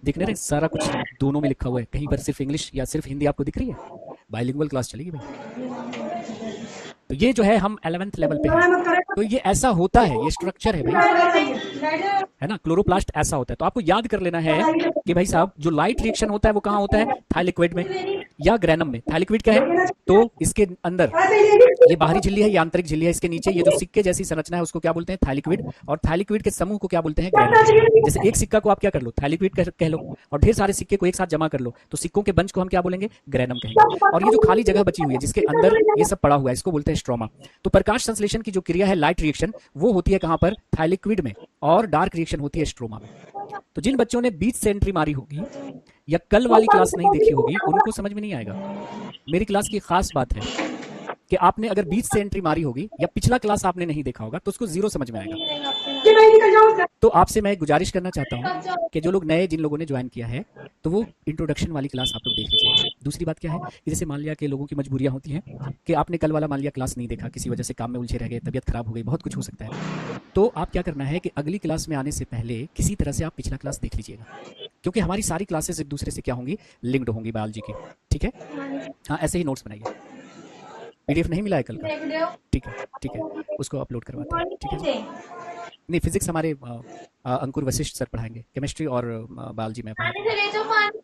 दिख नहीं रहे, सारा कुछ दोनों में लिखा हुआ है, कहीं पर सिर्फ इंग्लिश या सिर्फ हिंदी आपको दिख रही है? बाइलिंगुअल क्लास चलेगी भाई। तो ये जो है हम 11th लेवल पे हैं, तो ये ऐसा होता है, ये स्ट्रक्चर है भाई, है ना, क्लोरोप्लास्ट ऐसा होता है। तो आपको याद कर लेना है कि भाई साहब, जो लाइट रिएक्शन होता है वो कहाँ होता है, थाइलेक्विड में या ग्रैनम में। थाइलेक्विड क्या है, तो इसके अंदर ये बाहरी झिल्ली है, ये आंतरिक झिल्ली है, इसके नीचे ये जो सिक्के जैसी संरचना है उसको क्या बोलते हैं, थाइलेक्विड, और थाइलेक्विड के समूह को क्या बोलते हैं, ग्रैनम। जैसे एक सिक्का को आप क्या कर लो, थाइलेक्विड कह लो, और ढेर सारे सिक्के को एक साथ जमा कर लो, तो सिक्कों के बंच को हम क्या बोलेंगे, ग्रैनम कहेंगे। और ये जो खाली जगह बची हुई है जिसके अंदर ये सब पड़ा हुआ है, इसको बोलते हैं स्ट्रोमा। तो प्रकाश संश्लेषण की जो क्रिया है लाइट रिएक्शन, वो होती है कहां पर, थाइलेक्विड में, और डार्क रिएक्शन होती है स्ट्रोमा में। तो जिन बच्चों ने बीच से एंट्री मारी होगी या कल वाली क्लास नहीं देखी होगी, उनको समझ में नहीं आएगा। मेरी क्लास की खास बात है कि आपने अगर बीच से एंट्री मारी होगी या पिछला क्लास आपने नहीं देखा होगा, तो उसको जीरो समझ में आएगा। तो आपसे मैं गुजारिश करना चाहता हूं कि जो लोग नए, जिन लोगों ने ज्वाइन किया है, तो वो इंट्रोडक्शन वाली क्लास आप लोग देख लीजिए। दूसरी बात क्या है कि जैसे मान लिया कि लोगों की मजबूरियां होती हैं कि आपने कल वाला मान लिया क्लास नहीं देखा, किसी वजह से काम में उलझे रह गए, तबियत खराब हो गई, बहुत कुछ हो सकता है। तो आप क्या करना है कि अगली क्लास में आने से पहले किसी तरह से आप पिछला क्लास देख लीजिएगा, क्योंकि हमारी सारी क्लासेस एक दूसरे से क्या होंगी, लिंक्ड होंगी बायोलॉजी की। ठीक है, हाँ, ऐसे ही नोट्स बनाइए। पीडीएफ नहीं मिला है कल का, ठीक है, ठीक है, उसको अपलोड करवाते हैं। ठीक है, नहीं, फिजिक्स हमारे अंकुर वशिष्ठ सर पढ़ाएंगे, केमिस्ट्री और बायोलॉजी में पढ़ाएंगे।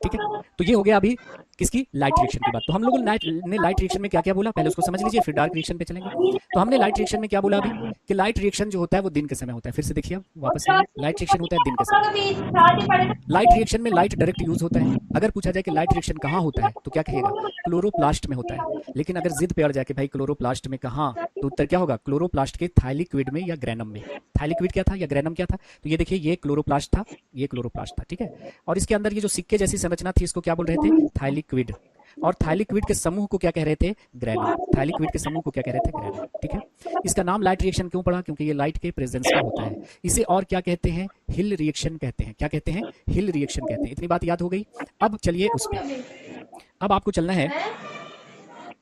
ठीक है, तो ये हो गया अभी किसकी, लाइट रिएक्शन की बात। तो हम लोगों ने लाइट रिएक्शन में क्या क्या बोला, पहले उसको समझ लीजिए, फिर डार्क रिएक्शन पे चलेंगे। तो हमने लाइट रिएक्शन में क्या बोला अभी, कि लाइट रिएक्शन जो होता है वो दिन के समय होता है। फिर से देखिए, वापस लाइट रिएक्शन होता है दिन के समय। लाइट रिएक्शन में लाइट डायरेक्ट यूज होता है। अगर पूछा जाए कि लाइट रिएक्शन कहाँ होता है, तो क्या कहेगा, क्लोरोप्लास्ट में होता है। लेकिन अगर जिद पे अड़ जाए कि भाई क्लोरोप्लास्ट में कहाँ तो उत्तर क्या होगा? क्लोरोप्लास्ट के थाइलिक्विड में या ग्रेनम में। थाइलिक्विड क्या था या ग्रेनम क्या था? तो ये देखिए, ये क्लोरोप्लास्ट था, ये क्लोरोप्लास्ट था, ठीक है। और इसके अंदर ये जो सिक्के जैसी संरचना थी, इसको क्या बोल रहे थे? थाइलिक्विड। और थाइलिक्विड के समूह को क्या कह रहे थे? ग्रेनम। थाइलिक्विड के समूह को क्या कह रहे थे? ग्रेनम, ठीक है। इसका नाम लाइट रिएक्शन क्यों पड़ा? क्योंकि ये लाइट के प्रेजेंस में होता है। इसे और क्या कहते हैं? हिल रिएक्शन कहते हैं। क्या कहते हैं? हिल रिएक्शन कहते हैं। इतनी बात याद हो गई। अब चलिए उस पे, अब आपको चलना है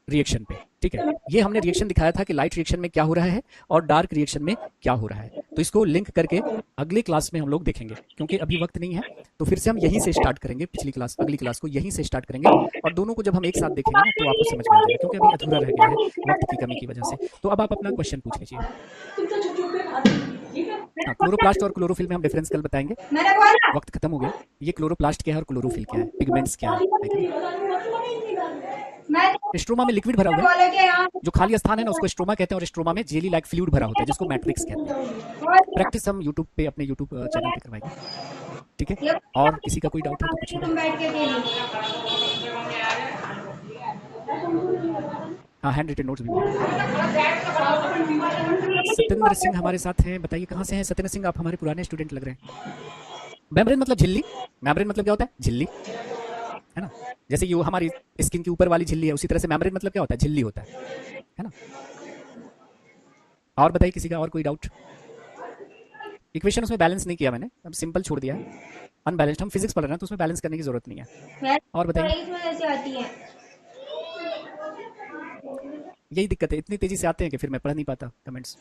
रिएक्शन पे, ठीक है। ये हमने रिएक्शन दिखाया था कि लाइट रिएक्शन में क्या हो रहा है और डार्क रिएक्शन में क्या हो रहा है। तो इसको लिंक करके अगली क्लास में हम लोग देखेंगे, क्योंकि अभी वक्त नहीं है। तो फिर से हम यहीं से स्टार्ट करेंगे, पिछली क्लास, अगली क्लास को यहीं से स्टार्ट करेंगे, और दोनों को जब हम एक साथ देखेंगे ना, तो आपको समझ में आ जाएगा, क्योंकि अभी अधूरा रह गया है वक्त की कमी की वजह से। तो अब आप अपना क्वेश्चन पूछ लीजिए। हाँ, क्लोरोप्लास्ट और क्लोरोफिल में हम डिफरेंस कल बताएंगे। वक्त खत्म हो गया। ये क्लोरोप्लास्ट क्या है और क्लोरोफिल क्या है, पिगमेंट्स क्या है। स्ट्रोमा में लिक्विड भरा हुआ है, जो खाली स्थान है ना, उसको स्ट्रोमा कहते हैं, और स्ट्रोमा में जेली लाइक फ्लूइड भरा होता है, जिसको मैट्रिक्स कहते हैं। प्रैक्टिस हम यूट्यूब पे, अपने यूट्यूब चैनल पे करवाएंगे, ठीक है। और किसी का कोई डाउट है तो पूछिए। हाँ, हैंड रिटन नोट्स भी मिलेंगे। सत्येंद्र सिंह हमारे साथ हैं, बताइए कहाँ से हैं सत्येंद्र सिंह? आप हमारे पुराने स्टूडेंट लग रहे हैं। मेम्ब्रेन मतलब झिल्ली। मेम्ब्रेन मतलब क्या होता है? झिल्ली, है ना। जैसे ये हमारी स्किन की ऊपर वाली झिल्ली है, उसी तरह से मेम्ब्रेन मतलब क्या होता है? झिल्ली होता है ना। और बताइए किसी का और कोई डाउट? इक्वेशन उसमें बैलेंस नहीं किया मैंने, अब सिंपल छोड़ दिया है। अनबैलेंस्ड, हम फिजिक्स पढ़ रहे हैं तो उसमें बैलेंस करने की जरूरत नहीं है। और बताइए। यही दिक्कत है, इतनी तेजी से आते हैं कि फिर मैं पढ़ नहीं पाता कमेंट्स।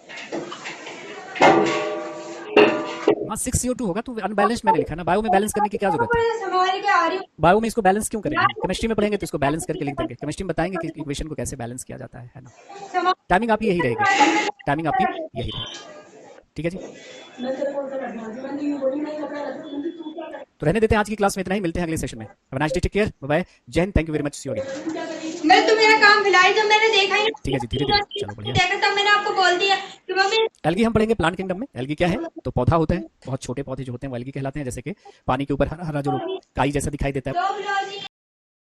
हाँ, 6CO2 होगा, तो अनबैलेंस्ड मैंने लिखा ना। बायो में बैलेंस करने की क्या जरूरत है? बायो में इसको बैलेंस क्यों करेंगे? केमिस्ट्री में पढ़ेंगे तो इसको बैलेंस करके लिख देंगे। केमिस्ट्री में बताएंगे कि इक्वेशन को कैसे बैलेंस किया जाता है ना। टाइमिंग आपकी यही रहेगी, टाइमिंग आपकी यही रहेगी, ठीक है जी। तो रहने देते हैं, आज की क्लास में इतना ही। मिलते हैं अगले सेशन में। Have a nice day, take care, bye bye, जय हिंद, thank you very much, see you again. मैं तो मेरा काम फिलहाल जब मैंने देखा ही ठीक है जी, धीरे धीरे, चलो बढ़िया। देखा तब मैंने आपको बोल दिया कि मम्मी। एल्गी हम पढ़ेंगे प्लांट किंगडम में। एल्गी क्या है? तो पौधा होता है, बहुत छोटे पौधे जो होते हैं वो एल्गी कहलाते हैं। जैसे कि पानी के ऊपर हरा हरा जो काई जैसा दिखाई देता है।